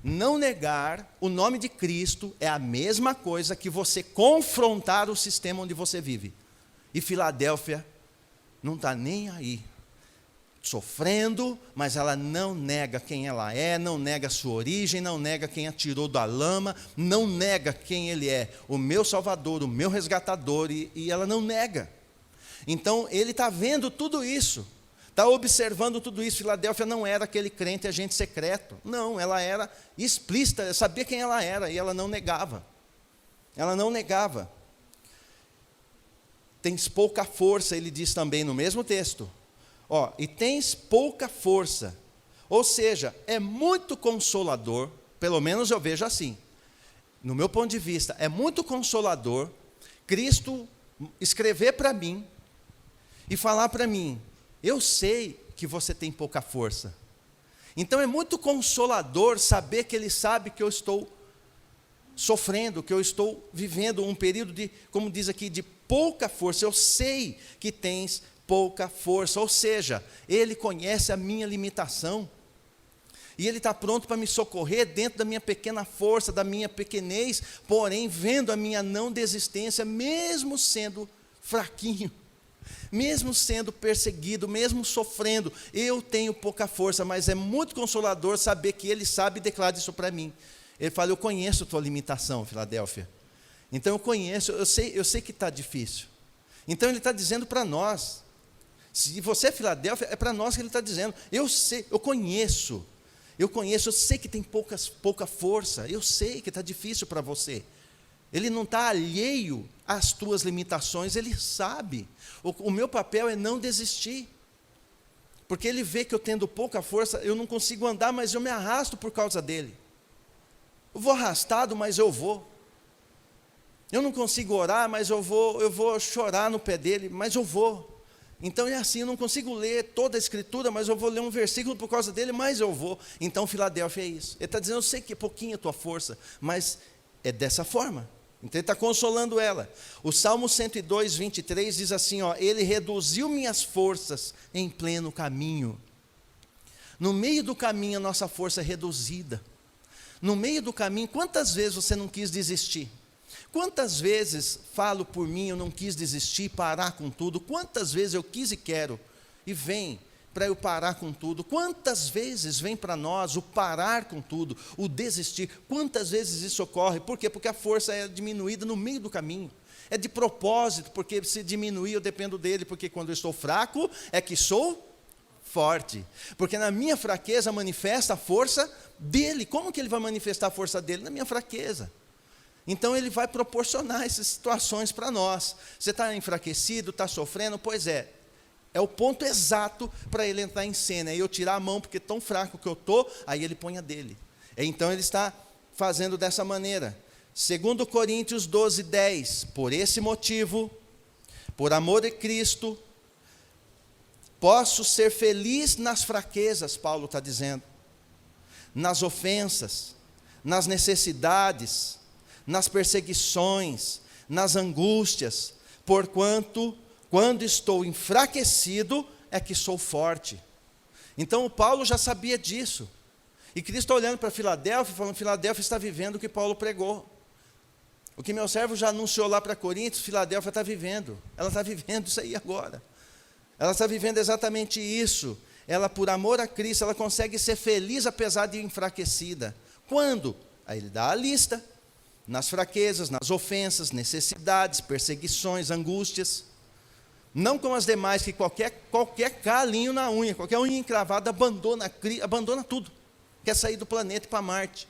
[SPEAKER 1] Não negar o nome de Cristo é a mesma coisa que você confrontar o sistema onde você vive. E Filadélfia não está nem aí, sofrendo, mas ela não nega quem ela é, não nega a sua origem, não nega quem a tirou da lama, não nega quem ele é, o meu Salvador, o meu resgatador, e ela não nega. Então ele está vendo tudo isso, está observando tudo isso. Filadélfia não era aquele crente agente secreto, não, ela era explícita, sabia quem ela era, e ela não negava. Ela não negava. Tens pouca força, ele diz também no mesmo texto. E tens pouca força. Ou seja, é muito consolador, pelo menos eu vejo assim, no meu ponto de vista, é muito consolador Cristo escrever para mim e falar para mim: eu sei que você tem pouca força. Então é muito consolador saber que Ele sabe que eu estou sofrendo, que eu estou vivendo um período de, como diz aqui, de pouca força. Eu sei que tens pouca força, ou seja, Ele conhece a minha limitação, e Ele está pronto para me socorrer dentro da minha pequena força, da minha pequenez, porém vendo a minha não desistência, mesmo sendo fraquinho, mesmo sendo perseguido, mesmo sofrendo, eu tenho pouca força, mas é muito consolador saber que Ele sabe e declara isso para mim. Ele fala: eu conheço a tua limitação, Filadélfia, então eu conheço, eu sei que está difícil. Então Ele está dizendo para nós, se você é Filadélfia, é para nós que Ele está dizendo: eu sei, eu conheço, eu sei que tem pouca força, eu sei que está difícil para você. Ele não está alheio às tuas limitações, Ele sabe. O meu papel é não desistir, porque Ele vê que eu tendo pouca força, eu não consigo andar, mas eu me arrasto por causa dEle. Eu vou arrastado, mas eu vou. Eu não consigo orar, mas eu vou chorar no pé dEle, mas eu vou. Então é assim, eu não consigo ler toda a Escritura, mas eu vou ler um versículo por causa dele, mas eu vou. Então Filadélfia é isso. Ele está dizendo: eu sei que é pouquinho a tua força, mas é dessa forma. Então ele está consolando ela. O Salmo 102, 23 diz assim: Ele reduziu minhas forças em pleno caminho. No meio do caminho a nossa força é reduzida. No meio do caminho, quantas vezes você não quis desistir? Quantas vezes, falo por mim, eu não quis desistir, parar com tudo? Quantas vezes eu quis e quero, e vem para eu parar com tudo? Quantas vezes vem para nós o parar com tudo, o desistir? Quantas vezes isso ocorre? Por quê? Porque a força é diminuída no meio do caminho. É de propósito, porque se diminuir eu dependo dele, porque quando eu estou fraco é que sou forte. Porque na minha fraqueza manifesta a força dele. Como que ele vai manifestar a força dele? Na minha fraqueza. Então ele vai proporcionar essas situações para nós. Você está enfraquecido, está sofrendo? Pois é o ponto exato para ele entrar em cena. Aí eu tirar a mão, porque tão fraco que eu estou, aí ele põe a dele. Então ele está fazendo dessa maneira. 2 Coríntios 12, 10. Por esse motivo, por amor de Cristo, posso ser feliz nas fraquezas, Paulo está dizendo, nas ofensas, nas necessidades, nas perseguições, nas angústias, porquanto, quando estou enfraquecido, é que sou forte. Então o Paulo já sabia disso, e Cristo está olhando para Filadélfia, falando: Filadélfia está vivendo o que Paulo pregou, o que meu servo já anunciou lá para Coríntios, Filadélfia está vivendo, ela está vivendo isso aí agora, ela está vivendo exatamente isso. Ela, por amor a Cristo, ela consegue ser feliz apesar de enfraquecida. Quando? Aí ele dá a lista: nas fraquezas, nas ofensas, necessidades, perseguições, angústias. Não como as demais, que qualquer calinho na unha, qualquer unha encravada, abandona tudo, quer sair do planeta para Marte.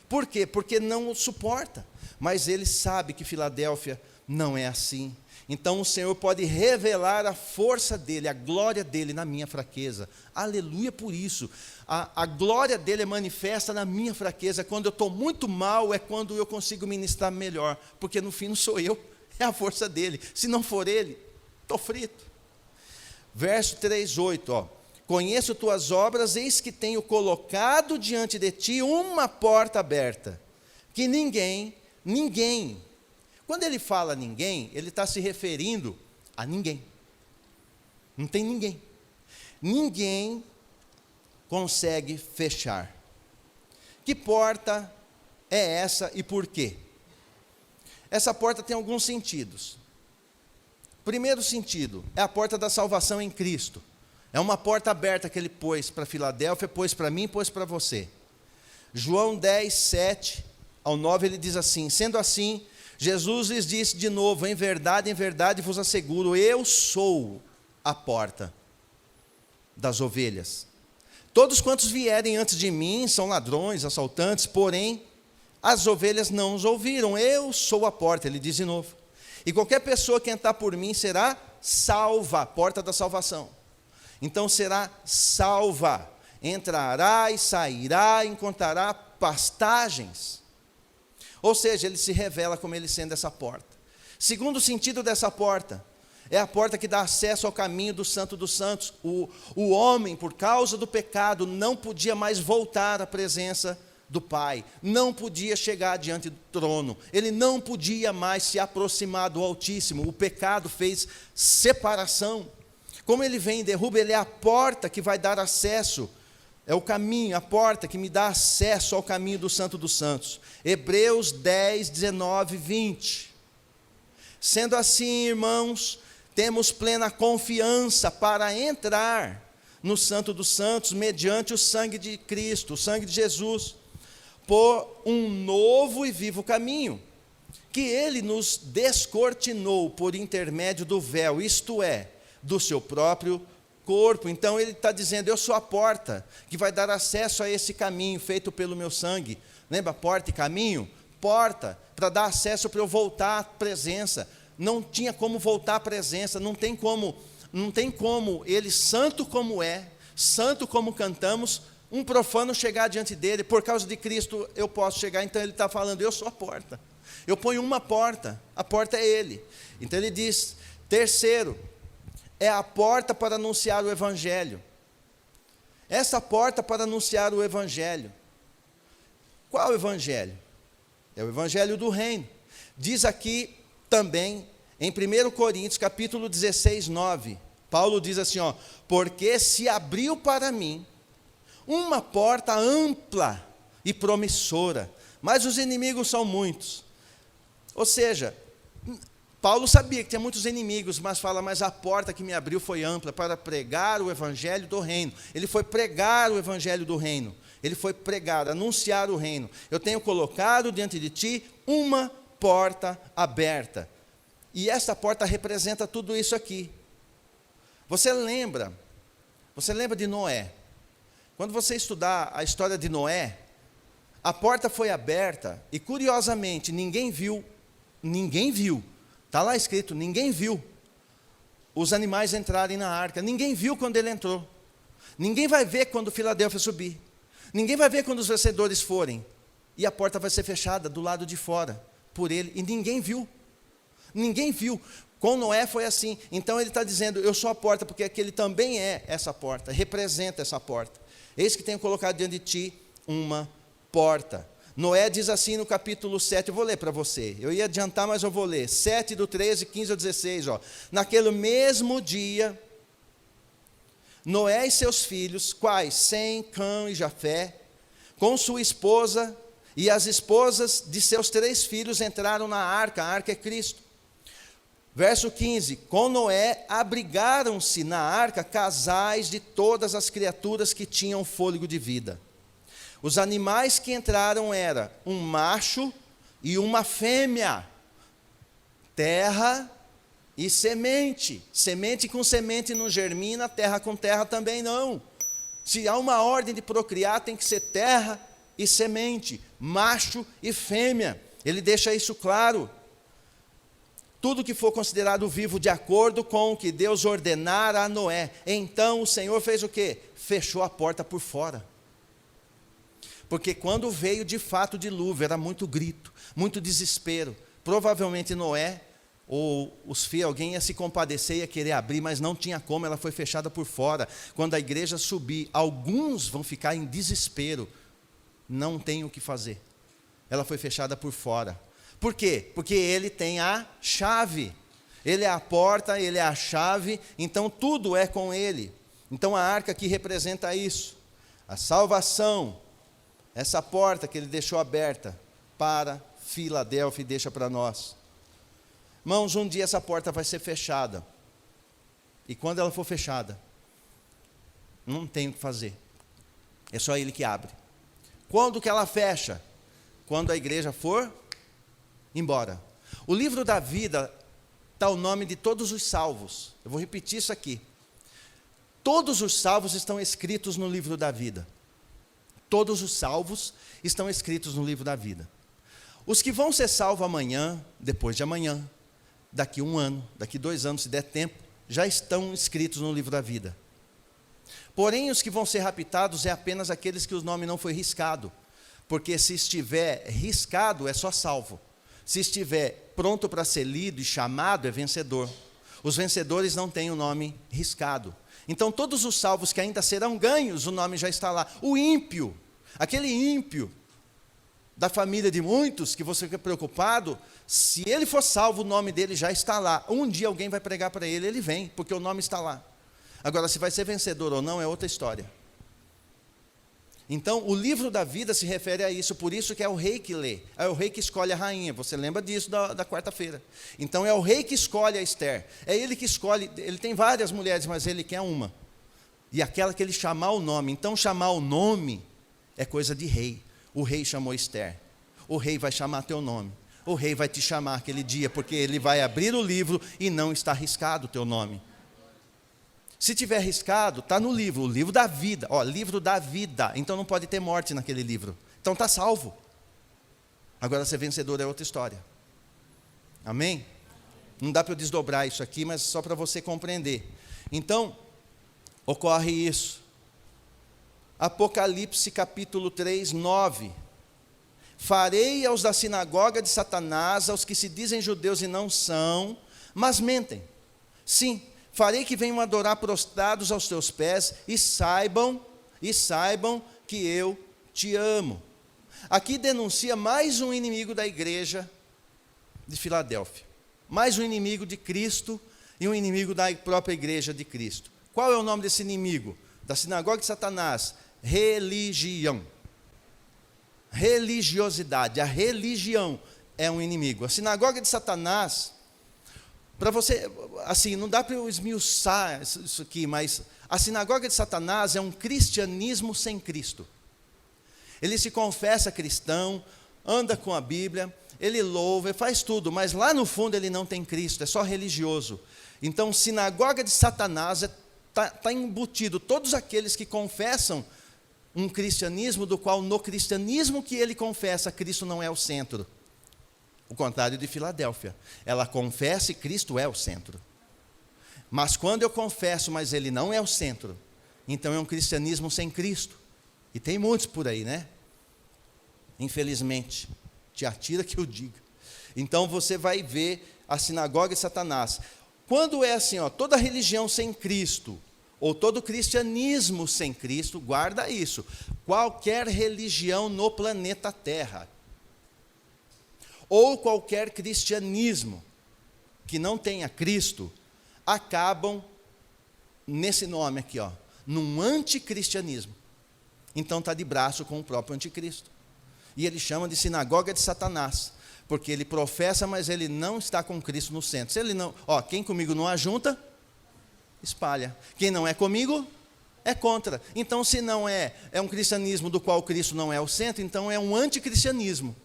[SPEAKER 1] Por quê? Porque não o suporta. Mas ele sabe que Filadélfia Não é assim. Então o Senhor pode revelar a força dEle, a glória dEle na minha fraqueza. Aleluia por isso. A glória dEle é manifesta na minha fraqueza. Quando eu estou muito mal, é quando eu consigo ministrar melhor. Porque no fim não sou eu, é a força dEle. Se não for Ele, estou frito. Verso 3:8, ó. Conheço tuas obras, eis que tenho colocado diante de ti uma porta aberta, que ninguém, quando ele fala ninguém, ele está se referindo a ninguém. Não tem ninguém. Ninguém consegue fechar. Que porta é essa e por quê? Essa porta tem alguns sentidos. Primeiro sentido, é a porta da salvação em Cristo. É uma porta aberta que ele pôs para Filadélfia, pôs para mim, pôs para você. João 10, 7 ao 9, ele diz assim: sendo assim, Jesus lhes disse de novo: em verdade vos asseguro, eu sou a porta das ovelhas. Todos quantos vierem antes de mim são ladrões, assaltantes, porém as ovelhas não os ouviram. Eu sou a porta, ele diz de novo. E qualquer pessoa que entrar por mim será salva, porta da salvação. Então será salva, entrará e sairá, encontrará pastagens. Ou seja, ele se revela como ele sendo essa porta. Segundo sentido dessa porta, é a porta que dá acesso ao caminho do Santo dos Santos. O homem, por causa do pecado, não podia mais voltar à presença do Pai, não podia chegar diante do trono, ele não podia mais se aproximar do Altíssimo. O pecado fez separação. Como ele vem e derruba, ele é a porta que vai dar acesso, é o caminho, a porta que me dá acesso ao caminho do Santo dos Santos. Hebreus 10, 19, 20. Sendo assim, irmãos, temos plena confiança para entrar no Santo dos Santos, mediante o sangue de Cristo, o sangue de Jesus, por um novo e vivo caminho, que ele nos descortinou por intermédio do véu, isto é, do seu próprio corpo. Então ele está dizendo: eu sou a porta que vai dar acesso a esse caminho feito pelo meu sangue. Lembra porta e caminho? Porta, para dar acesso para eu voltar à presença. Não tinha como voltar à presença, não tem como ele, santo como é, santo como cantamos, um profano chegar diante dele. Por causa de Cristo eu posso chegar. Então ele está falando: eu sou a porta, eu ponho uma porta, a porta é ele. Então ele diz, terceiro, é a porta para anunciar o Evangelho. Essa porta para anunciar o Evangelho. Qual Evangelho? É o Evangelho do Reino. Diz aqui também, em 1 Coríntios, capítulo 16, 9, Paulo diz assim, ó: porque se abriu para mim uma porta ampla e promissora, mas os inimigos são muitos. Ou seja, Paulo sabia que tinha muitos inimigos, mas fala: mas a porta que me abriu foi ampla para pregar o Evangelho do Reino. Ele foi pregar o Evangelho do Reino. Ele foi pregar, anunciar o Reino. Eu tenho colocado diante de ti uma porta aberta. E essa porta representa tudo isso aqui. Você lembra de Noé? Quando você estudar a história de Noé, a porta foi aberta e, curiosamente, ninguém viu. Está lá escrito, ninguém viu os animais entrarem na arca. Ninguém viu quando ele entrou. Ninguém vai ver quando Filadélfia subir. Ninguém vai ver quando os vencedores forem. E a porta vai ser fechada do lado de fora, por ele. E ninguém viu. Ninguém viu. Com Noé foi assim. Então ele está dizendo: eu sou a porta, porque aquele também é essa porta, representa essa porta. Eis que tenho colocado diante de ti uma porta. Noé diz assim no capítulo 7, eu vou ler para você, eu ia adiantar, mas eu vou ler, 7 do 13, 15 ao 16, ó. Naquele mesmo dia, Noé e seus filhos, quais? Sem, Cã e Jafé, com sua esposa e as esposas de seus 3 filhos entraram na arca, a arca é Cristo. Verso 15, com Noé abrigaram-se na arca casais de todas as criaturas que tinham fôlego de vida. Os animais que entraram eram um macho e uma fêmea, terra e semente. Semente com semente não germina, terra com terra também não. Se há uma ordem de procriar, tem que ser terra e semente, macho e fêmea. Ele deixa isso claro. tudo que for considerado vivo de acordo com o que Deus ordenara a Noé. Então o Senhor fez o quê? Fechou a porta por fora. Porque quando veio de fato o dilúvio, era muito grito, muito desespero. Provavelmente Noé, ou os filhos, alguém ia se compadecer, ia querer abrir, mas não tinha como, ela foi fechada por fora. Quando a igreja subir, alguns vão ficar em desespero, não tem o que fazer. Ela foi fechada por fora. Por quê? Porque ele tem a chave. Ele é a porta, ele é a chave, então tudo é com ele. Então a arca aqui representa isso. A salvação, essa porta que ele deixou aberta para Filadélfia e deixa para nós. Irmãos, um dia essa porta vai ser fechada. E quando ela for fechada, não tem o que fazer. É só ele que abre. Quando que ela fecha? Quando a igreja for embora. O livro da vida está o nome de todos os salvos. Eu vou repetir isso aqui. Todos os salvos estão escritos no livro da vida. Todos os salvos estão escritos no livro da vida. Os que vão ser salvos amanhã, depois de amanhã, daqui 1 ano, daqui 2 anos, se der tempo, já estão escritos no livro da vida. Porém, os que vão ser raptados é apenas aqueles que o nome não foi riscado. Porque se estiver riscado, é só salvo. Se estiver pronto para ser lido e chamado, é vencedor. Os vencedores não têm o nome riscado. Então, todos os salvos que ainda serão ganhos, o nome já está lá. O ímpio, aquele ímpio da família de muitos, que você fica preocupado, se ele for salvo, o nome dele já está lá. Um dia alguém vai pregar para ele, ele vem, porque o nome está lá. Agora, se vai ser vencedor ou não, é outra história. Então, o livro da vida se refere a isso, por isso que é o rei que lê, é o rei que escolhe a rainha, você lembra disso da quarta-feira. Então, é o rei que escolhe a Esther, é ele que escolhe, ele tem várias mulheres, mas ele quer uma, e aquela que ele chamar o nome. Então, chamar o nome é coisa de rei. O rei chamou Esther, o rei vai chamar teu nome, o rei vai te chamar aquele dia, porque ele vai abrir o livro e não está riscado o teu nome. Se tiver riscado, está no livro, o livro da vida. Ó, livro da vida. Então não pode ter morte naquele livro. Então está salvo. Agora ser vencedor é outra história. Amém? Não dá para eu desdobrar isso aqui, mas só para você compreender. Então, ocorre isso. Apocalipse capítulo 3, 9. Farei aos da sinagoga de Satanás, aos que se dizem judeus e não são, mas mentem. Sim, farei que venham adorar prostrados aos teus pés e saibam que eu te amo. Aqui denuncia mais um inimigo da igreja de Filadélfia. Mais um inimigo de Cristo e um inimigo da própria igreja de Cristo. Qual é o nome desse inimigo? Da sinagoga de Satanás? Religião. Religiosidade. A religião é um inimigo. A sinagoga de Satanás... Para você, assim, não dá para eu esmiuçar isso aqui, mas a sinagoga de Satanás é um cristianismo sem Cristo. Ele se confessa cristão, anda com a Bíblia, ele louva, faz tudo, mas lá no fundo ele não tem Cristo, é só religioso. Então, sinagoga de Satanás está embutido todos aqueles que confessam um cristianismo do qual no cristianismo que ele confessa, Cristo não é o centro. O contrário de Filadélfia. Ela confessa e Cristo é o centro. Mas quando eu confesso, mas ele não é o centro, então é um cristianismo sem Cristo. E tem muitos por aí, né? Infelizmente. Te atira que eu diga. Então você vai ver a sinagoga de Satanás. Quando é assim, ó, toda religião sem Cristo, ou todo cristianismo sem Cristo, guarda isso. Qualquer religião no planeta Terra, ou qualquer cristianismo que não tenha Cristo, acabam nesse nome aqui, ó, num anticristianismo. Então está de braço com o próprio anticristo. E ele chama de sinagoga de Satanás, porque ele professa, mas ele não está com Cristo no centro. Se ele não, ó, quem comigo não ajunta, espalha. Quem não é comigo, é contra. Então, se não é um cristianismo do qual Cristo não é o centro, então é um anticristianismo.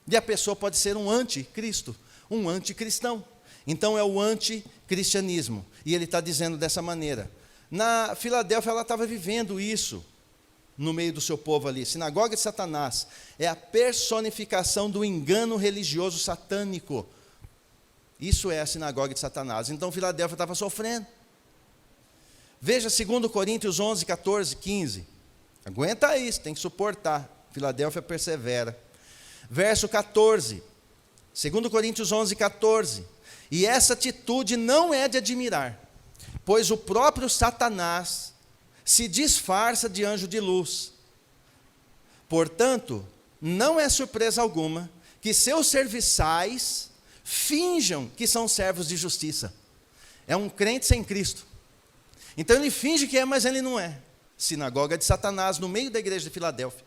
[SPEAKER 1] E a pessoa pode ser um anticristo, um anticristão. Então é o anticristianismo. E ele está dizendo dessa maneira. Na Filadélfia ela estava vivendo isso no meio do seu povo ali. Sinagoga de Satanás é a personificação do engano religioso satânico. Isso é a sinagoga de Satanás. Então Filadélfia estava sofrendo. Veja 2 Coríntios 11, 14, 15. Aguenta isso, tem que suportar. Filadélfia persevera. Verso 14. 2 Coríntios 11, 14. E essa atitude não é de admirar, pois o próprio Satanás se disfarça de anjo de luz. Portanto, não é surpresa alguma que seus serviçais finjam que são servos de justiça. É um crente sem Cristo. Então ele finge que é, mas ele não é. Sinagoga de Satanás, no meio da igreja de Filadélfia.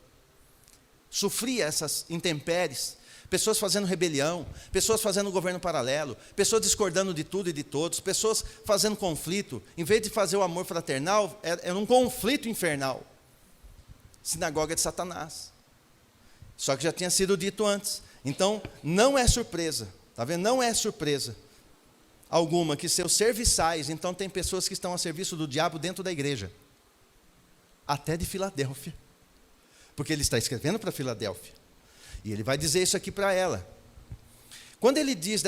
[SPEAKER 1] Sofria essas intempéries, pessoas fazendo rebelião, pessoas fazendo governo paralelo, pessoas discordando de tudo e de todos, pessoas fazendo conflito. Em vez de fazer o amor fraternal, era um conflito infernal. Sinagoga de Satanás. Só que já tinha sido dito antes. Então, não é surpresa, está vendo? Não é surpresa alguma que seus serviçais, então tem pessoas que estão a serviço do diabo dentro da igreja, até de Filadélfia, porque ele está escrevendo para Filadélfia, e ele vai dizer isso aqui para ela. Quando ele diz,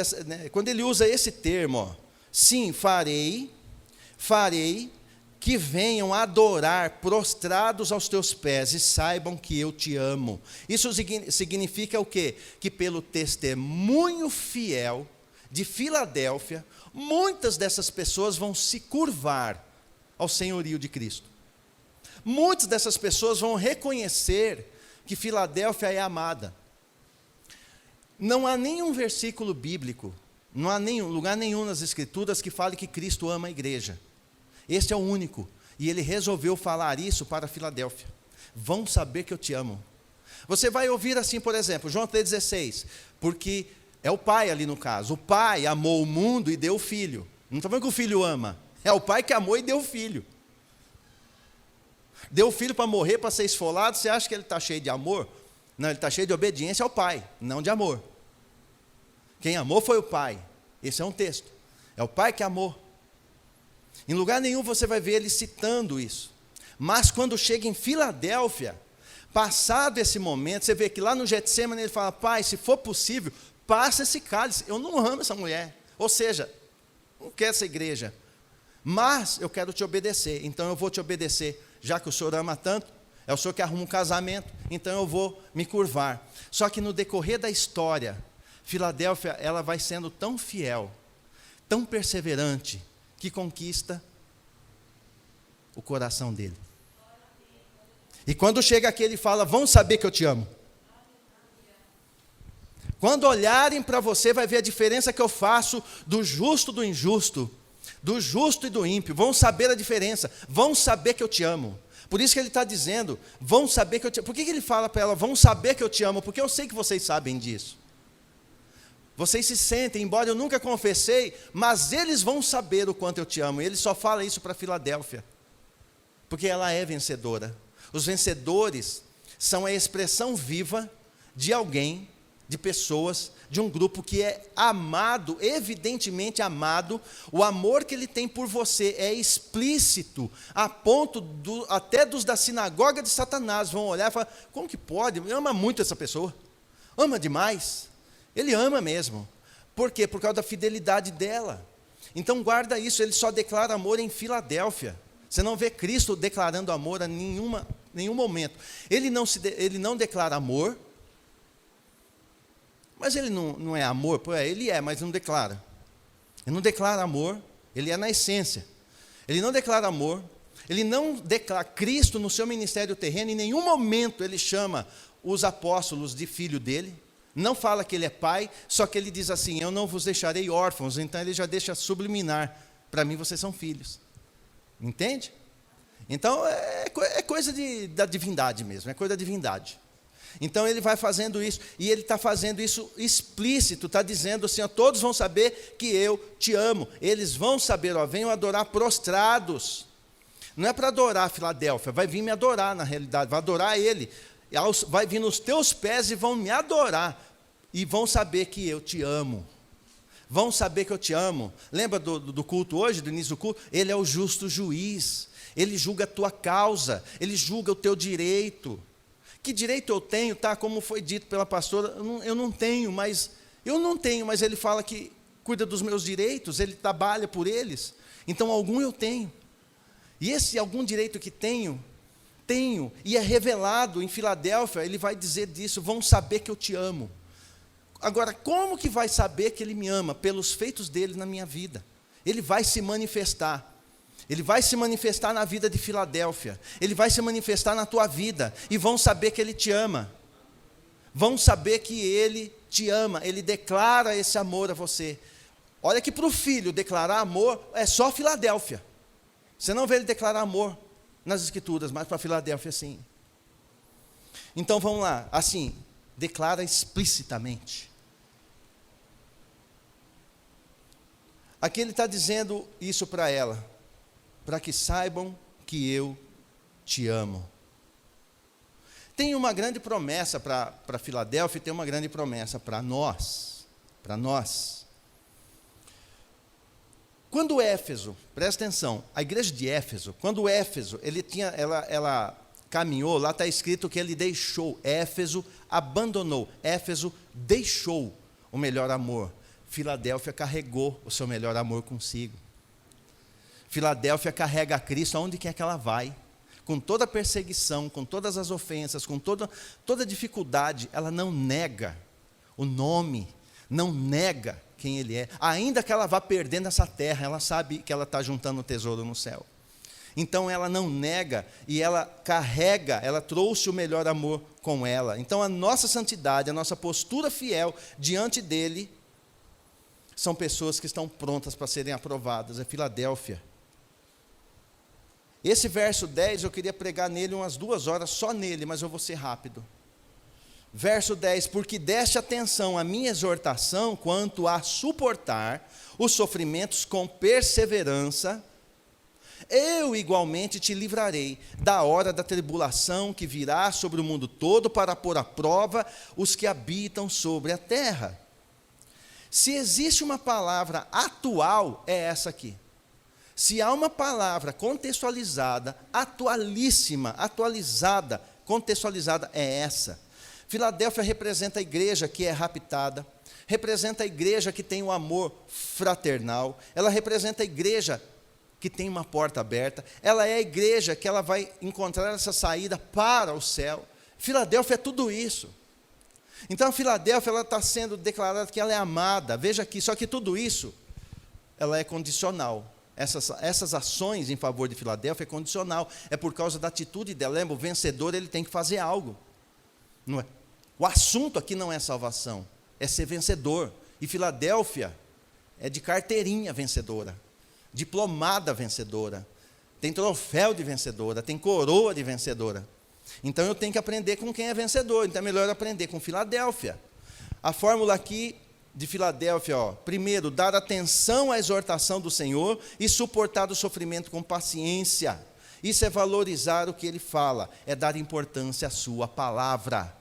[SPEAKER 1] quando ele usa esse termo, sim, farei que venham adorar prostrados aos teus pés e saibam que eu te amo. Isso significa o quê? Que pelo testemunho fiel de Filadélfia, muitas dessas pessoas vão se curvar ao senhorio de Cristo. Muitas dessas pessoas vão reconhecer que Filadélfia é amada. Não há nenhum versículo bíblico, não há lugar nenhum nas Escrituras que fale que Cristo ama a igreja. Este é o único, e ele resolveu falar isso para Filadélfia. Vão saber que eu te amo. Você vai ouvir assim, por exemplo, João 3,16, porque é o pai ali no caso. O pai amou o mundo e deu o filho. Não está falando que o filho ama. É o pai que amou e deu o filho. Deu o filho para morrer, para ser esfolado. Você acha que ele está cheio de amor? Não, ele está cheio de obediência ao pai, não de amor. Quem amou foi o pai. Esse é um texto. É o pai que amou. Em lugar nenhum você vai ver ele citando isso. Mas quando chega em Filadélfia, passado esse momento, você vê que lá no Getsêmani ele fala: pai, se for possível, passa esse cálice. Eu não amo essa mulher. Ou seja, não quero essa igreja. Mas eu quero te obedecer. Então eu vou te obedecer. Já que o senhor ama tanto, é o senhor que arruma um casamento, então eu vou me curvar. Só que no decorrer da história, Filadélfia, ela vai sendo tão fiel, tão perseverante, que conquista o coração dele. E quando chega aqui, ele fala: vão saber que eu te amo. Quando olharem para você, vai ver a diferença que eu faço do justo do injusto, do justo e do ímpio. Vão saber a diferença, vão saber que eu te amo. Por isso que ele está dizendo: vão saber que eu te amo. Por que ele fala para ela: vão saber que eu te amo? Porque eu sei que vocês sabem disso. Vocês se sentem, embora eu nunca confessei, mas eles vão saber o quanto eu te amo. Ele só fala isso para Filadélfia, porque ela é vencedora. Os vencedores são a expressão viva de alguém, de pessoas, de um grupo que é amado, evidentemente amado. O amor que ele tem por você é explícito, a ponto até dos da sinagoga de Satanás vão olhar e falar: como que pode? Ele ama muito essa pessoa, ama demais. Ele ama mesmo. Por quê? Por causa da fidelidade dela. Então guarda isso, ele só declara amor em Filadélfia. Você não vê Cristo declarando amor a nenhum momento. Ele não declara amor, mas ele não é amor. Ele é, mas não declara. Ele não declara amor, ele é na essência. Ele não declara amor, ele não declara Cristo no seu ministério terreno. Em nenhum momento ele chama os apóstolos de filho dele. Não fala que ele é pai, só que ele diz assim: eu não vos deixarei órfãos. Então ele já deixa subliminar: para mim vocês são filhos. Entende? Então é coisa da divindade mesmo, é coisa da divindade. Então ele vai fazendo isso, e ele está fazendo isso explícito, está dizendo assim: ó, todos vão saber que eu te amo. Eles vão saber, ó, venham adorar prostrados. Não é para adorar Filadélfia, vai vir me adorar na realidade, vai adorar ele. Vai vir nos teus pés e vão me adorar, e vão saber que eu te amo. Vão saber que eu te amo. Lembra do culto hoje, do início do culto? Ele é o justo juiz, ele julga a tua causa, ele julga o teu direito. Que direito eu tenho, tá? Como foi dito pela pastora, eu não tenho, mas ele fala que cuida dos meus direitos, ele trabalha por eles. Então, algum eu tenho. E esse algum direito que tenho, e é revelado em Filadélfia, ele vai dizer disso: vão saber que eu te amo. Agora, como que vai saber que ele me ama? Pelos feitos dele na minha vida. Ele vai se manifestar. Ele vai se manifestar na vida de Filadélfia. Ele vai se manifestar na tua vida. E vão saber que ele te ama. Vão saber que ele te ama. Ele declara esse amor a você. Olha que para o filho declarar amor é só Filadélfia. Você não vê ele declarar amor nas Escrituras, mas para Filadélfia sim. Então vamos lá, assim, declara explicitamente. Aqui ele está dizendo isso para ela, para que saibam que eu te amo. Tem uma grande promessa para Filadélfia e tem uma grande promessa para nós. Para nós. Quando Éfeso, presta atenção, a igreja de Éfeso, quando Éfeso, ela caminhou, lá está escrito que ele deixou, Éfeso abandonou, Éfeso deixou o melhor amor. Filadélfia carregou o seu melhor amor consigo. Filadélfia carrega a Cristo aonde quer que ela vai. Com toda a perseguição, com todas as ofensas, com toda dificuldade, ela não nega o nome, não nega quem ele é. Ainda que ela vá perdendo essa terra, ela sabe que ela está juntando o tesouro no céu. Então ela não nega e ela carrega, ela trouxe o melhor amor com ela. Então a nossa santidade, a nossa postura fiel diante dele, são pessoas que estão prontas para serem aprovadas. É Filadélfia. Esse verso 10, eu queria pregar nele umas 2 horas, só nele, mas eu vou ser rápido. Verso 10, porque deste atenção à minha exortação quanto a suportar os sofrimentos com perseverança, eu igualmente te livrarei da hora da tribulação que virá sobre o mundo todo para pôr à prova os que habitam sobre a terra. Se existe uma palavra atual, é essa aqui. Se há uma palavra contextualizada, atualíssima, atualizada, contextualizada, é essa. Filadélfia representa a igreja que é raptada, representa a igreja que tem um amor fraternal, ela representa a igreja que tem uma porta aberta, ela é a igreja que ela vai encontrar essa saída para o céu. Filadélfia é tudo isso. Então a Filadélfia ela está sendo declarada que ela é amada, veja aqui, só que tudo isso, ela é condicional. Essas ações em favor de Filadélfia é condicional, é por causa da atitude dela. Lembra, o vencedor ele tem que fazer algo, não é? O assunto aqui não é salvação, é ser vencedor. E Filadélfia é de carteirinha vencedora, diplomada vencedora, tem troféu de vencedora, tem coroa de vencedora. Então eu tenho que aprender com quem é vencedor, então é melhor aprender com Filadélfia. A fórmula aqui de Filadélfia, primeiro, dar atenção à exortação do Senhor e suportar o sofrimento com paciência. Isso é valorizar o que ele fala, é dar importância à sua palavra.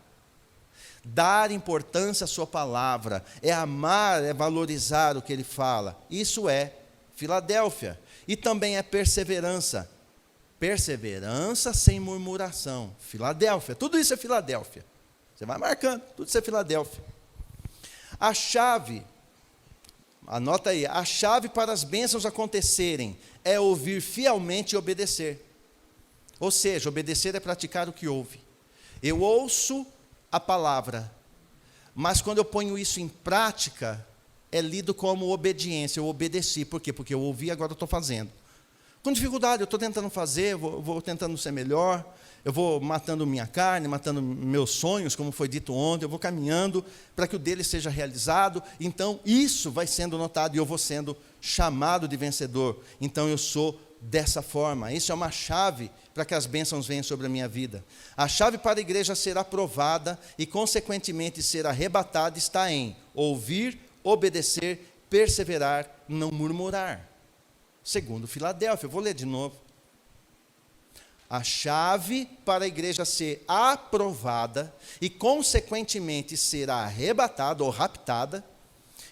[SPEAKER 1] Dar importância à sua palavra, é amar, é valorizar o que ele fala. Isso é Filadélfia. E também é perseverança. Perseverança sem murmuração. Filadélfia, tudo isso é Filadélfia. Você vai marcando, tudo isso é Filadélfia. A chave, anota aí, a chave para as bênçãos acontecerem é ouvir fielmente e obedecer. Ou seja, obedecer é praticar o que ouve. Eu ouço a palavra, mas quando eu ponho isso em prática, é lido como obediência. Eu obedeci, por quê? Porque eu ouvi, agora eu estou fazendo. Com dificuldade, eu estou tentando fazer, vou tentando ser melhor, eu vou matando minha carne, matando meus sonhos, como foi dito ontem, eu vou caminhando para que o dele seja realizado. Então isso vai sendo notado e eu vou sendo chamado de vencedor. Então eu sou dessa forma. Isso é uma chave para que as bênçãos venham sobre a minha vida. A chave para a igreja ser aprovada e consequentemente ser arrebatada está em ouvir, obedecer, perseverar, não murmurar. Segundo Filadélfia, eu vou ler de novo. A chave para a igreja ser aprovada e, consequentemente, ser arrebatada ou raptada,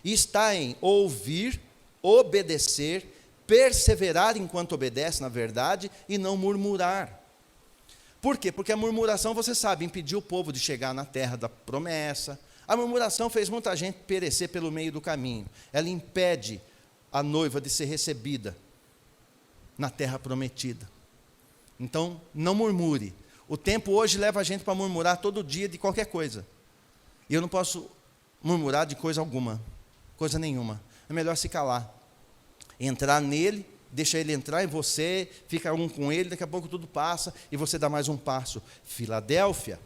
[SPEAKER 1] está em ouvir, obedecer, perseverar enquanto obedece, na verdade, e não murmurar. Por quê? Porque a murmuração, você sabe, impediu o povo de chegar na terra da promessa, A murmuração fez muita gente perecer pelo meio do caminho. Ela impede a noiva de ser recebida na terra prometida. Então, não murmure. O tempo hoje leva a gente para murmurar todo dia de qualquer coisa. E eu não posso murmurar de coisa alguma, coisa nenhuma. É melhor se calar. Entrar nele, deixa ele entrar em você, fica um com ele, daqui a pouco tudo passa e você dá mais um passo. Filadélfia.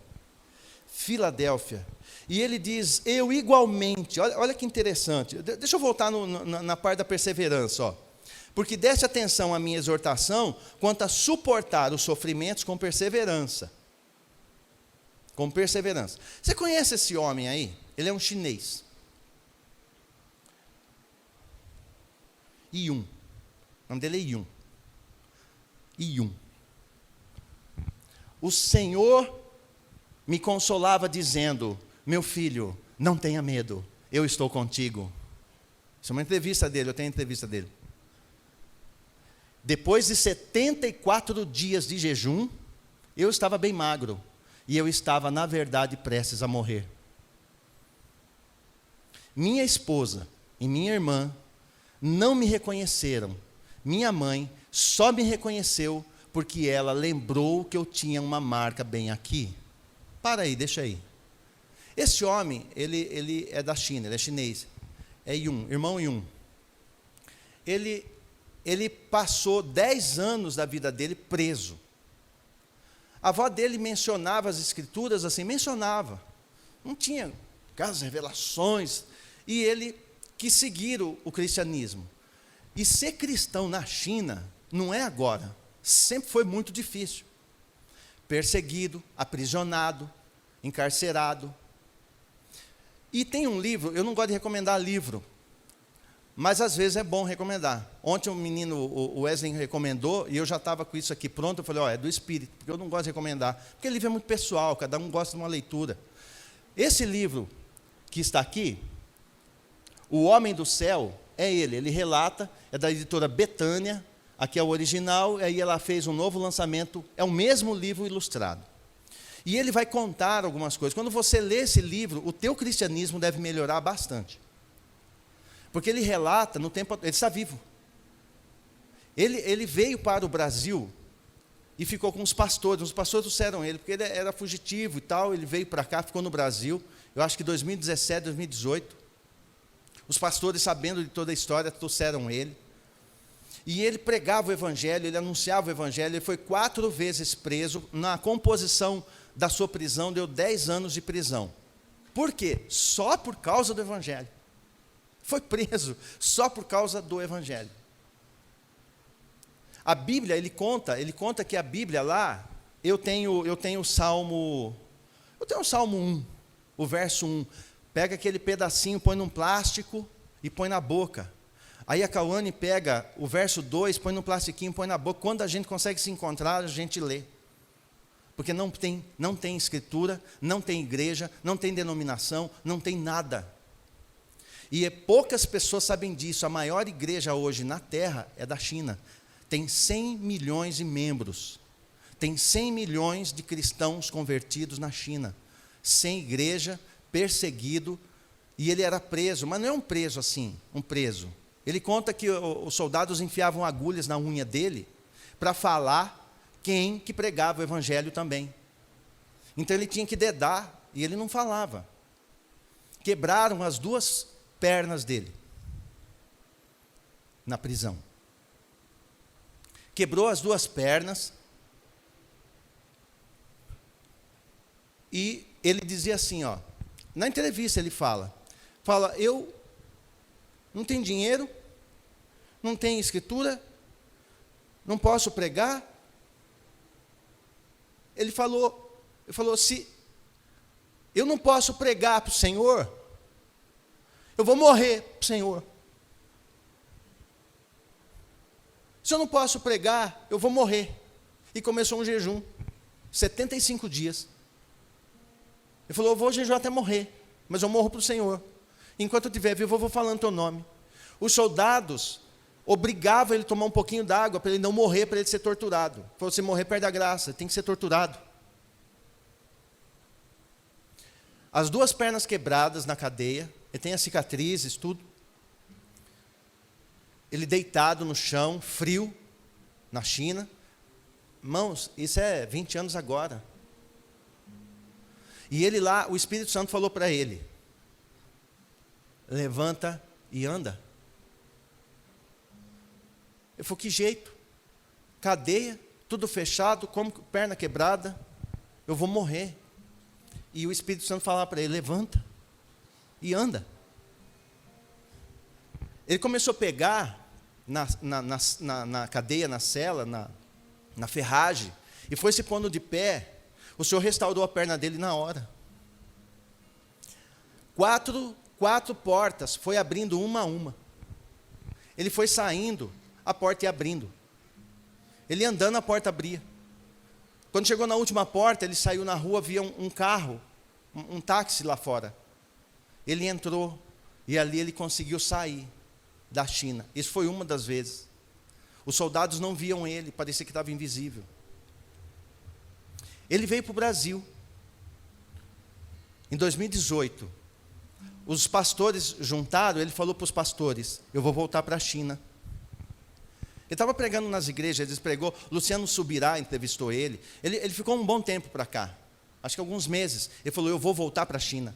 [SPEAKER 1] E ele diz, eu igualmente, olha que interessante. Deixa eu voltar na parte da perseverança, ó. Porque deste atenção à minha exortação, quanto a suportar os sofrimentos com perseverança. Com perseverança. Você conhece esse homem aí? Ele é um chinês. Yun. O nome dele é Yun. Yun. O Senhor me consolava dizendo, meu filho, não tenha medo, eu estou contigo. Isso é uma entrevista dele, eu tenho entrevista dele. Depois de 74 dias de jejum, eu estava bem magro. E eu estava, na verdade, prestes a morrer. Minha esposa e minha irmã não me reconheceram. Minha mãe só me reconheceu porque ela lembrou que eu tinha uma marca bem aqui. Para aí, deixa aí. Esse homem, ele é da China, ele é chinês. É Yun, irmão Yun. Ele passou 10 anos da vida dele preso. A avó dele mencionava as escrituras assim, mencionava. Não tinha aquelas revelações. E ele quis seguir o cristianismo. E ser cristão na China não é agora. Sempre foi muito difícil. Perseguido, aprisionado, encarcerado. E tem um livro, eu não gosto de recomendar livro, mas às vezes é bom recomendar. Ontem um menino, o Wesley, recomendou, e eu já estava com isso aqui pronto, eu falei, é do Espírito, porque eu não gosto de recomendar, porque o livro é muito pessoal, cada um gosta de uma leitura. Esse livro que está aqui, O Homem do Céu, é ele relata, é da editora Betânia, aqui é o original, aí ela fez um novo lançamento, é o mesmo livro ilustrado. E ele vai contar algumas coisas. Quando você lê esse livro, o teu cristianismo deve melhorar bastante. Porque ele relata, no tempo, ele está vivo. Ele veio para o Brasil e ficou com os pastores trouxeram ele, porque ele era fugitivo e tal, ele veio para cá, ficou no Brasil, eu acho que 2017, 2018. Os pastores, sabendo de toda a história, trouxeram ele. E ele pregava o Evangelho, ele anunciava o Evangelho, ele foi 4 vezes preso. Na composição da sua prisão, deu 10 anos de prisão. Por quê? Só por causa do Evangelho. Foi preso só por causa do Evangelho. A Bíblia, ele conta que a Bíblia lá, eu tenho o Salmo 1, o verso 1. Pega aquele pedacinho, põe num plástico e põe na boca. Aí a Cauane pega o verso 2, põe num plastiquinho, põe na boca. Quando a gente consegue se encontrar, a gente lê. Porque não tem escritura, não tem igreja, não tem denominação, não tem nada. E poucas pessoas sabem disso. A maior igreja hoje na Terra é da China. Tem 100 milhões de membros. Tem 100 milhões de cristãos convertidos na China. Sem igreja, perseguido. E ele era preso, mas não é um preso assim, um preso. Ele conta que os soldados enfiavam agulhas na unha dele para falar quem que pregava o Evangelho também. Então ele tinha que dedar e ele não falava. Quebraram as 2 pernas dele na prisão. Quebrou as 2 pernas e ele dizia assim, ó, na entrevista ele fala, eu não tenho dinheiro, não tenho escritura, não posso pregar. Ele falou, se eu não posso pregar para o Senhor, eu vou morrer para o Senhor. Se eu não posso pregar, eu vou morrer. E começou um jejum, 75 dias. Ele falou, eu vou jejuar até morrer, mas eu morro para o Senhor. Enquanto eu estiver vivo, eu vou falando teu nome. Os soldados obrigavam ele a tomar um pouquinho d'água, para ele não morrer, para ele ser torturado. Para você morrer, perde a graça, tem que ser torturado. as 2 pernas quebradas na cadeia, ele tem as cicatrizes, tudo. Ele deitado no chão, frio, na China. Irmãos, isso é 20 anos agora. E ele lá, o Espírito Santo falou para ele: levanta e anda. Ele falou: que jeito? Cadeia, tudo fechado, como perna quebrada, eu vou morrer. E o Espírito Santo falava para ele: levanta e anda. Ele começou a pegar na cadeia, na cela, na ferragem, e foi se pondo de pé. O Senhor restaurou a perna dele na hora. 4 portas, foi abrindo uma a uma. Ele foi saindo, a porta ia abrindo. Ele andando, a porta abria. Quando chegou na última porta, ele saiu na rua, via um carro, um táxi lá fora. Ele entrou, e ali ele conseguiu sair da China. Isso foi uma das vezes. Os soldados não viam ele, parecia que estava invisível. Ele veio para o Brasil. Em 2018, os pastores juntaram, ele falou para os pastores: eu vou voltar para a China. Ele estava pregando nas igrejas, ele pregou, Luciano Subirá entrevistou ele. Ele ficou um bom tempo para cá, acho que alguns meses. Ele falou: eu vou voltar para a China.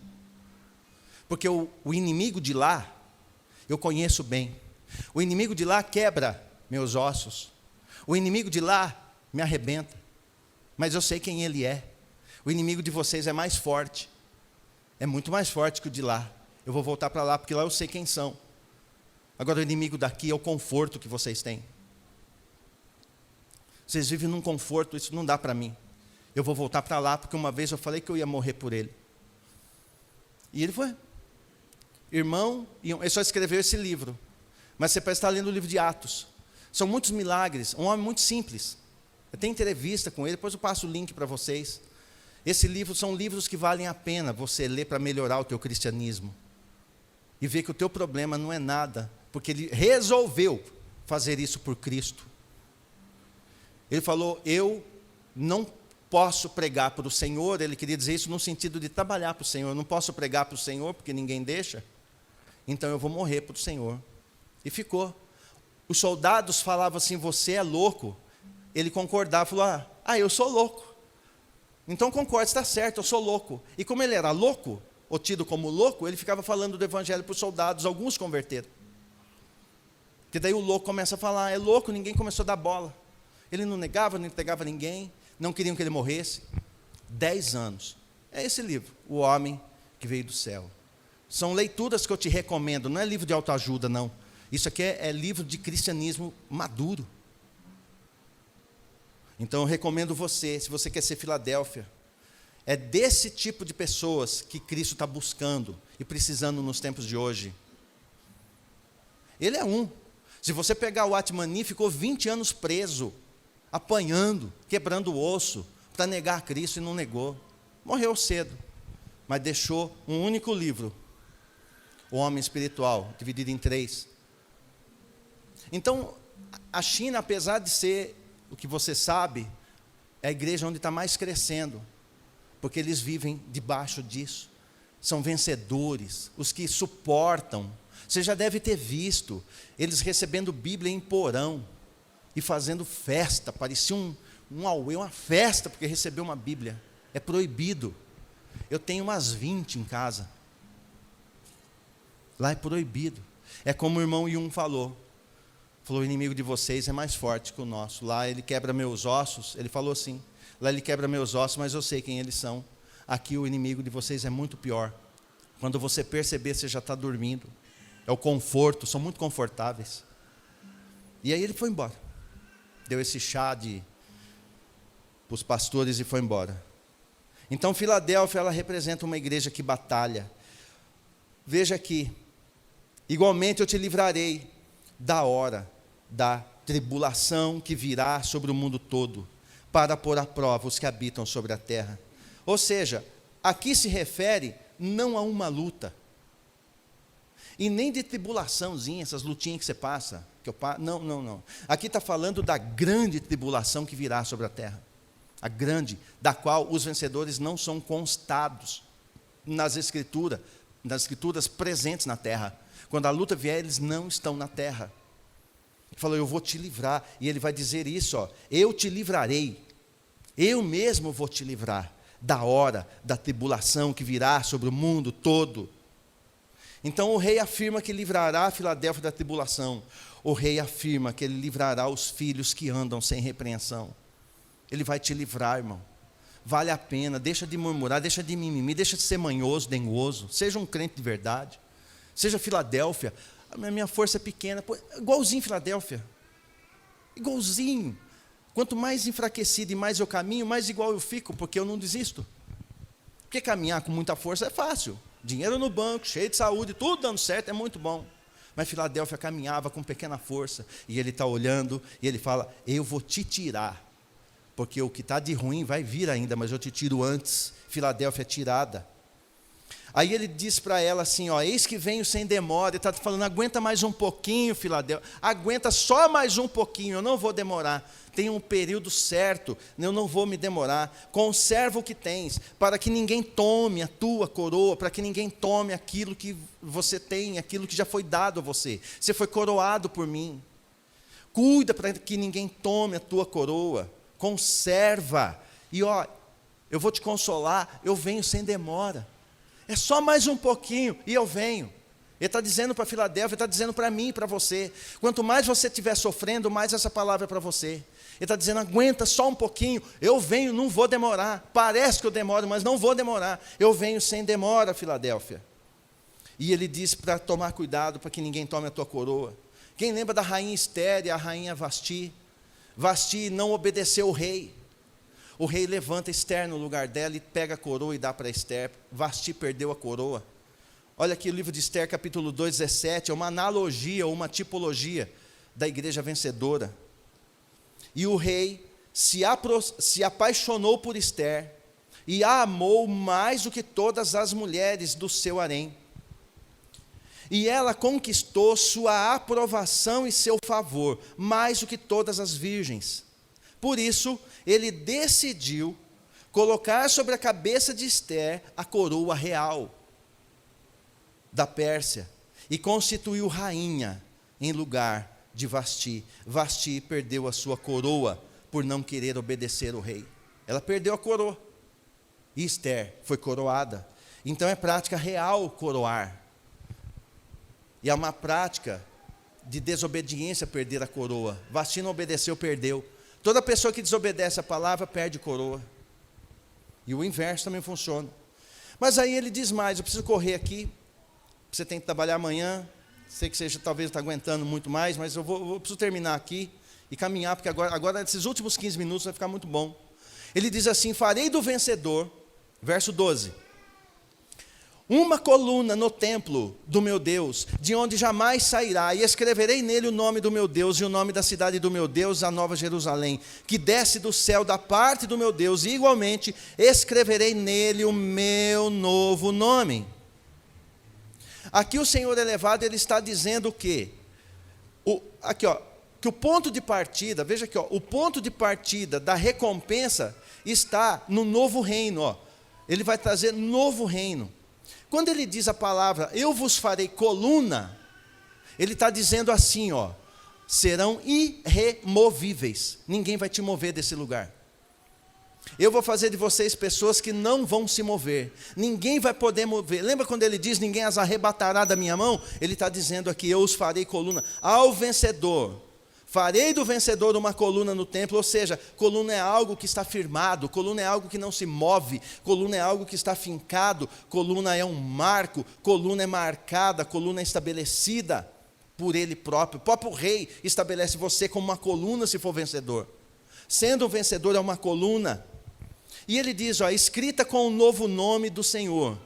[SPEAKER 1] Porque o inimigo de lá, eu conheço bem. O inimigo de lá quebra meus ossos. O inimigo de lá me arrebenta. Mas eu sei quem ele é. O inimigo de vocês é mais forte. É muito mais forte que o de lá. Eu vou voltar para lá, porque lá eu sei quem são. Agora o inimigo daqui é o conforto que vocês têm. Vocês vivem num conforto, isso não dá para mim. Eu vou voltar para lá, porque uma vez eu falei que eu ia morrer por ele. E ele foi. Irmão, ele só escreveu esse livro. Mas você parece estar lendo o livro de Atos. São muitos milagres, um homem muito simples. Eu tenho entrevista com ele, depois eu passo o link para vocês. Esse livro são livros que valem a pena você ler para melhorar o teu cristianismo. E ver que o teu problema não é nada, porque ele resolveu fazer isso por Cristo. Ele falou: eu não posso pregar para o Senhor. Ele queria dizer isso no sentido de trabalhar para o Senhor. Eu não posso pregar para o Senhor, porque ninguém deixa. Então eu vou morrer para o Senhor. E ficou. Os soldados falavam assim: você é louco. Ele concordava, falou: eu sou louco. Então concorda, está certo, eu sou louco. E como ele era louco, ou tido como louco, ele ficava falando do evangelho para os soldados. Alguns converteram. Porque daí o louco começa a falar: é louco, ninguém começou a dar bola. Ele não negava, não entregava ninguém, não queriam que ele morresse. 10 anos. É esse livro, O Homem que Veio do Céu. São leituras que eu te recomendo, não é livro de autoajuda, não. Isso aqui é livro de cristianismo maduro. Então eu recomendo você, se você quer ser Filadélfia, é desse tipo de pessoas que Cristo está buscando e precisando nos tempos de hoje. Ele é um. Se você pegar o Atmani, ficou 20 anos preso, apanhando, quebrando o osso, para negar Cristo e não negou. Morreu cedo, mas deixou um único livro, O Homem Espiritual, dividido em 3. Então, a China, apesar de ser o que você sabe, é a igreja onde está mais crescendo, porque eles vivem debaixo disso. São vencedores, os que suportam. Você já deve ter visto eles recebendo Bíblia em porão e fazendo festa. Parecia um auê, uma festa, porque recebeu uma Bíblia. É proibido. Eu tenho umas 20 em casa. Lá é proibido. É como o irmão Yun falou. Falou: o inimigo de vocês é mais forte que o nosso. Lá ele quebra meus ossos. Ele falou assim: lá ele quebra meus ossos, mas eu sei quem eles são. Aqui o inimigo de vocês é muito pior. Quando você perceber, você já está dormindo. É o conforto, são muito confortáveis. E aí ele foi embora. Deu esse chá para os pastores e foi embora. Então Filadélfia, ela representa uma igreja que batalha. Veja aqui: igualmente eu te livrarei da hora da tribulação que virá sobre o mundo todo, para pôr à prova os que habitam sobre a terra. Ou seja, aqui se refere não a uma luta, e nem de tribulaçãozinha, essas lutinhas que você passa, não. Aqui está falando da grande tribulação que virá sobre a terra. A grande, da qual os vencedores não são constados. nas escrituras presentes na terra. Quando a luta vier, eles não estão na terra. Ele falou, eu vou te livrar. E ele vai dizer isso, ó, eu te livrarei. Eu mesmo vou te livrar da hora da tribulação que virá sobre o mundo todo. Então o rei afirma que livrará a Filadélfia da tribulação. O rei afirma que ele livrará os filhos que andam sem repreensão. Ele vai te livrar, irmão. Vale a pena, deixa de murmurar, deixa de mimimi, deixa de ser manhoso, dengoso. Seja um crente de verdade. Seja Filadélfia. A minha força é pequena. Pô, igualzinho Filadélfia. Igualzinho. Quanto mais enfraquecido e mais eu caminho, mais igual eu fico, porque eu não desisto. Porque caminhar com muita força é fácil. Dinheiro no banco, cheio de saúde, tudo dando certo, é muito bom. Mas Filadélfia caminhava com pequena força. E ele está olhando e ele fala, eu vou te tirar. Porque o que está de ruim vai vir ainda, mas eu te tiro antes. Filadélfia é tirada. Aí ele diz para ela assim, ó, eis que venho sem demora. Ele está falando, aguenta mais um pouquinho, Filadélfia. Aguenta só mais um pouquinho, eu não vou demorar. Tem um período certo, eu não vou me demorar. Conserva o que tens, para que ninguém tome a tua coroa, para que ninguém tome aquilo que você tem, aquilo que já foi dado a você. Você foi coroado por mim. Cuida para que ninguém tome a tua coroa. Conserva. E ó, eu vou te consolar, eu venho sem demora. É só mais um pouquinho e eu venho. Ele está dizendo para Filadélfia, ele está dizendo para mim e para você. Quanto mais você estiver sofrendo, mais essa palavra é para você. Ele está dizendo, aguenta só um pouquinho, eu venho, não vou demorar. Parece que eu demoro, mas não vou demorar. Eu venho sem demora, Filadélfia. E ele diz para tomar cuidado, para que ninguém tome a tua coroa. Quem lembra da rainha Esther e a rainha Vasti? Vasti não obedeceu o rei. O rei levanta Esther no lugar dela e pega a coroa e dá para Esther. Vasti perdeu a coroa. Olha aqui o livro de Esther, capítulo 2, 17, é uma analogia, uma tipologia da igreja vencedora. E o rei se apaixonou por Esther e a amou mais do que todas as mulheres do seu harém. E ela conquistou sua aprovação e seu favor, mais do que todas as virgens. Por isso, ele decidiu colocar sobre a cabeça de Esther a coroa real da Pérsia e constituiu rainha em lugar de Vasti. Vasti perdeu a sua coroa por não querer obedecer o rei. Ela perdeu a coroa e Esther foi coroada. Então é prática real coroar. E é uma prática de desobediência perder a coroa. Vasti não obedeceu, perdeu. Toda pessoa que desobedece a palavra perde coroa. E o inverso também funciona. Mas aí ele diz mais, eu preciso correr aqui. Você tem que trabalhar amanhã. Sei que você talvez está aguentando muito mais, mas eu preciso terminar aqui e caminhar, porque agora nesses últimos 15 minutos vai ficar muito bom. Ele diz assim, farei do vencedor, verso 12, uma coluna no templo do meu Deus, de onde jamais sairá, e escreverei nele o nome do meu Deus, e o nome da cidade do meu Deus, a Nova Jerusalém, que desce do céu da parte do meu Deus, e igualmente escreverei nele o meu novo nome. Aqui o Senhor elevado, ele está dizendo o quê? Que o ponto de partida, veja aqui, o ponto de partida da recompensa está no novo reino, ele vai trazer novo reino. Quando ele diz a palavra, eu vos farei coluna, ele está dizendo assim, serão irremovíveis, ninguém vai te mover desse lugar. Eu vou fazer de vocês pessoas que não vão se mover, ninguém vai poder mover. Lembra quando ele diz, ninguém as arrebatará da minha mão? Ele está dizendo aqui, eu os farei coluna, ao vencedor. Farei do vencedor uma coluna no templo, ou seja, coluna é algo que está firmado, coluna é algo que não se move, coluna é algo que está fincado, coluna é um marco, coluna é marcada, coluna é estabelecida por ele próprio. O próprio rei estabelece você como uma coluna se for vencedor. Sendo um vencedor é uma coluna. E ele diz, escrita com o novo nome do Senhor.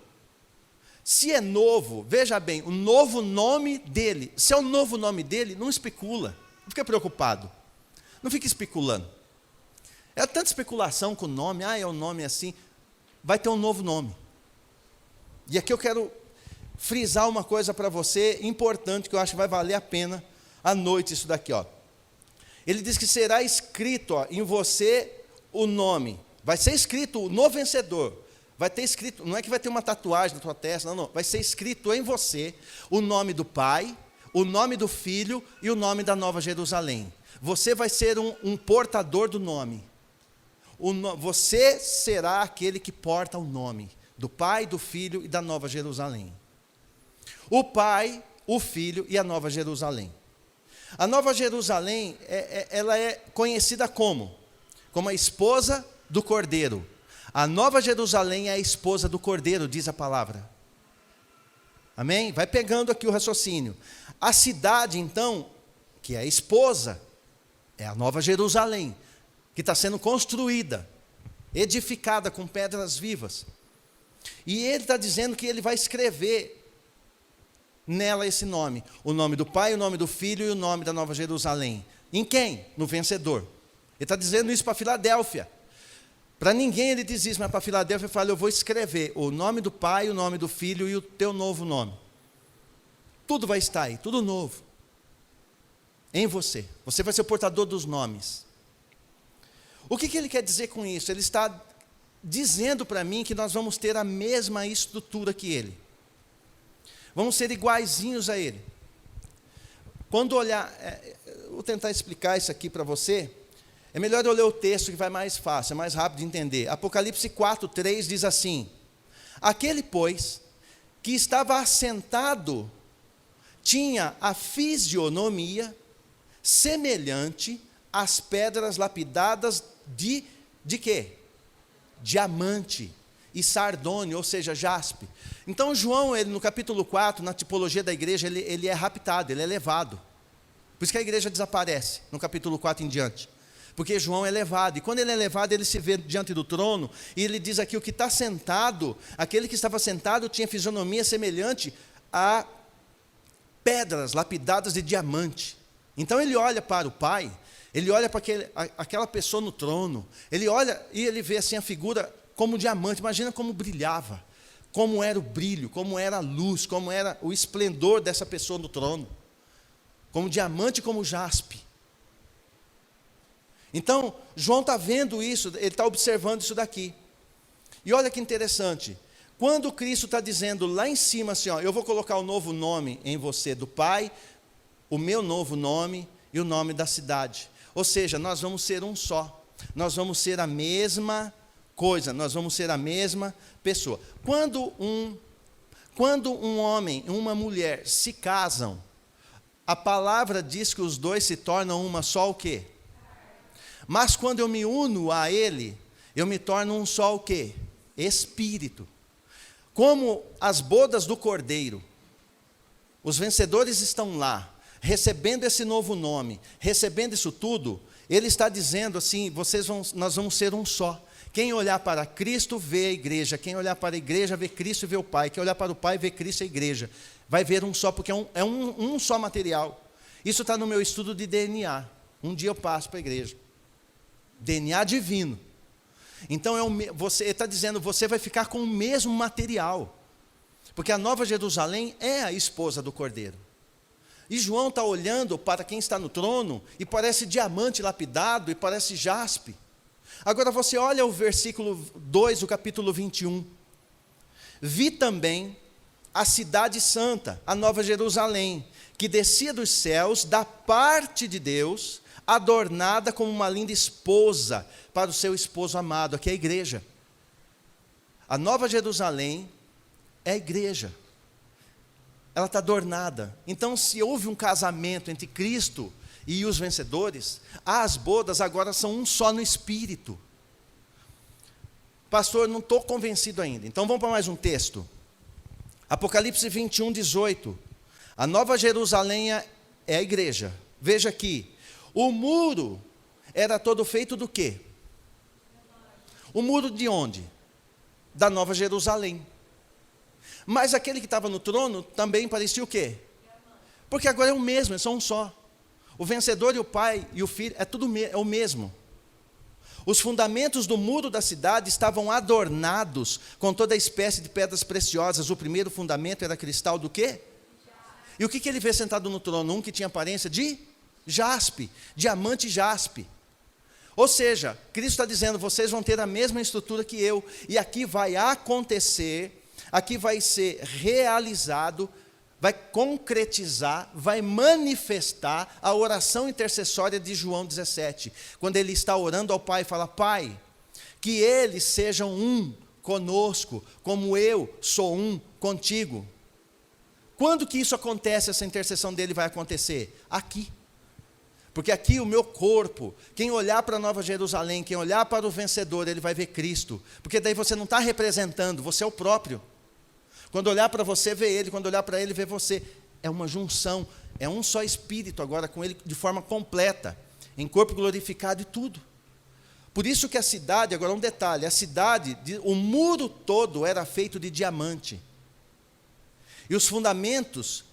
[SPEAKER 1] Se é novo, veja bem, o novo nome dele, se é o novo nome dele, não especula. Não fica preocupado, não fica especulando. É tanta especulação com o nome, é um nome assim, vai ter um novo nome. E aqui eu quero frisar uma coisa para você, importante, que eu acho que vai valer a pena à noite isso daqui. Ele diz que será escrito em você o nome, vai ser escrito no vencedor, vai ter escrito, não é que vai ter uma tatuagem na tua testa, não, vai ser escrito em você o nome do Pai, o nome do Filho e o nome da Nova Jerusalém. Você vai ser um portador do nome. Você será aquele que porta o nome do Pai, do Filho e da Nova Jerusalém. O Pai, o Filho e a Nova Jerusalém. A Nova Jerusalém, ela é conhecida como a esposa do Cordeiro. A Nova Jerusalém é a esposa do Cordeiro, diz a palavra. Amém? Vai pegando aqui o raciocínio. A cidade, então, que é a esposa, é a Nova Jerusalém, que está sendo construída, edificada com pedras vivas. E ele está dizendo que ele vai escrever nela esse nome. O nome do Pai, o nome do Filho e o nome da Nova Jerusalém. Em quem? No vencedor. Ele está dizendo isso para Filadélfia. Para ninguém ele diz isso, mas para Filadélfia ele fala, eu vou escrever o nome do Pai, o nome do Filho e o teu novo nome. Tudo vai estar aí, tudo novo. Em você. Você vai ser o portador dos nomes. O que ele quer dizer com isso? Ele está dizendo para mim que nós vamos ter a mesma estrutura que ele. Vamos ser iguaizinhos a ele. Quando olhar, vou tentar explicar isso aqui para você. É melhor eu ler o texto que vai mais fácil, é mais rápido de entender. Apocalipse 4:3 diz assim: aquele, pois, que estava assentado, tinha a fisionomia semelhante às pedras lapidadas de quê? Diamante e sardônio, ou seja, jaspe. Então João, ele, no capítulo 4, na tipologia da igreja, ele é raptado, ele é levado. Por isso que a igreja desaparece, no capítulo 4 em diante. Porque João é levado, e quando ele é levado, ele se vê diante do trono, e ele diz aqui, o que está sentado, aquele que estava sentado tinha fisionomia semelhante a pedras lapidadas de diamante. Então ele olha para o Pai, ele olha para aquela pessoa no trono, ele olha e ele vê assim a figura como diamante. Imagina como brilhava, como era o brilho, como era a luz, como era o esplendor dessa pessoa no trono, como diamante, como jaspe. Então, João está vendo isso, ele está observando isso daqui. E olha que interessante, quando Cristo está dizendo lá em cima assim, ó, eu vou colocar o novo nome em você do Pai, o meu novo nome e o nome da cidade. Ou seja, nós vamos ser um só, nós vamos ser a mesma coisa, nós vamos ser a mesma pessoa. Quando um homem e uma mulher se casam, a palavra diz que os dois se tornam uma só o quê? Mas quando eu me uno a ele, eu me torno um só o quê? Espírito. Como as bodas do Cordeiro, os vencedores estão lá, recebendo esse novo nome, recebendo isso tudo, ele está dizendo assim, nós vamos ser um só. Quem olhar para Cristo vê a igreja, quem olhar para a igreja vê Cristo e vê o Pai, quem olhar para o Pai vê Cristo e a igreja. Vai ver um só, porque é um só material. Isso está no meu estudo de DNA. Um dia eu passo para a igreja. DNA divino. Então ele está dizendo, você vai ficar com o mesmo material. Porque a Nova Jerusalém é a esposa do Cordeiro. E João está olhando para quem está no trono, e parece diamante lapidado, e parece jaspe. Agora você olha o versículo 2 do capítulo 21. Vi também a cidade santa, a Nova Jerusalém, que descia dos céus da parte de Deus, adornada como uma linda esposa para o seu esposo amado. Aqui é a igreja. A Nova Jerusalém é a igreja. Ela está adornada. Então, se houve um casamento entre Cristo e os vencedores, as bodas agora são um só no espírito. Pastor, não estou convencido ainda. Então vamos para mais um texto. Apocalipse 21:18. A Nova Jerusalém é a igreja. Veja aqui. O muro era todo feito do quê? O muro de onde? Da Nova Jerusalém. Mas aquele que estava no trono também parecia o quê? Porque agora é o mesmo, eles são um só. O vencedor e o Pai e o Filho, é o mesmo. Os fundamentos do muro da cidade estavam adornados com toda espécie de pedras preciosas. O primeiro fundamento era cristal do quê? E o que ele vê sentado no trono? Um que tinha aparência de jaspe, diamante jaspe. Ou seja, Cristo está dizendo, vocês vão ter a mesma estrutura que eu, e aqui vai acontecer, aqui vai ser realizado, vai concretizar, vai manifestar a oração intercessória de João 17, quando ele está orando ao Pai, fala, Pai, que eles sejam um conosco, como eu sou um contigo. Quando que isso acontece, essa intercessão dele vai acontecer? Aqui. Porque aqui o meu corpo, quem olhar para a Nova Jerusalém, quem olhar para o vencedor, ele vai ver Cristo. Porque daí você não está representando, você é o próprio. Quando olhar para você, vê ele, quando olhar para ele, vê você. É uma junção, é um só espírito agora com ele de forma completa, em corpo glorificado e tudo. Por isso que a cidade, agora um detalhe, a cidade, o muro todo era feito de diamante. E os fundamentos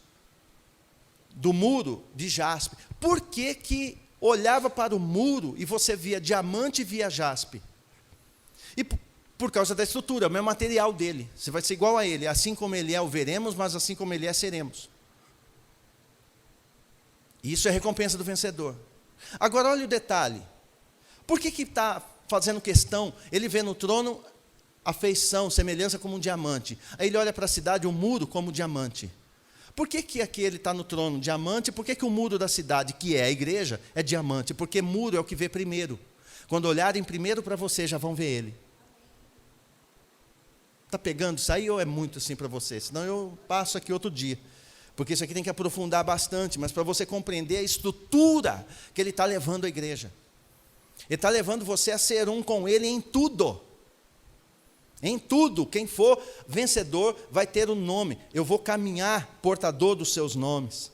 [SPEAKER 1] do muro de jaspe. Por que que olhava para o muro e você via diamante e via jaspe? E por causa da estrutura, é o mesmo material dele. Você vai ser igual a ele. Assim como ele é, o veremos, mas assim como ele é, seremos. Isso é recompensa do vencedor. Agora olha o detalhe. Por que está fazendo questão? Ele vê no trono a feição, semelhança como um diamante. Aí ele olha para a cidade, o muro como diamante. Por que que aqui ele está no trono diamante? Por que que o muro da cidade, que é a igreja, é diamante? Porque muro é o que vê primeiro. Quando olharem primeiro para você, já vão ver ele. Está pegando isso aí ou é muito assim para você? Senão eu passo aqui outro dia. Porque isso aqui tem que aprofundar bastante, mas para você compreender a estrutura que ele está levando a igreja. Ele está levando você a ser um com ele em tudo. Em tudo, quem for vencedor vai ter um nome. Eu vou caminhar portador dos seus nomes.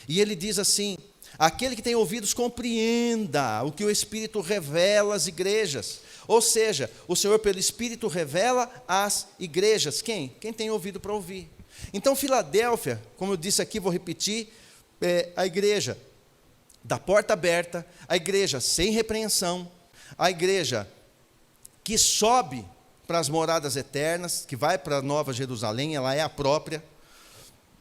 [SPEAKER 1] E ele diz assim, aquele que tem ouvidos compreenda o que o Espírito revela às igrejas. Ou seja, o Senhor pelo Espírito revela às igrejas. Quem? Quem tem ouvido para ouvir. Então Filadélfia, como eu disse aqui, vou repetir, a igreja da porta aberta, a igreja sem repreensão, a igreja que sobe para as moradas eternas, que vai para a Nova Jerusalém, ela é a própria.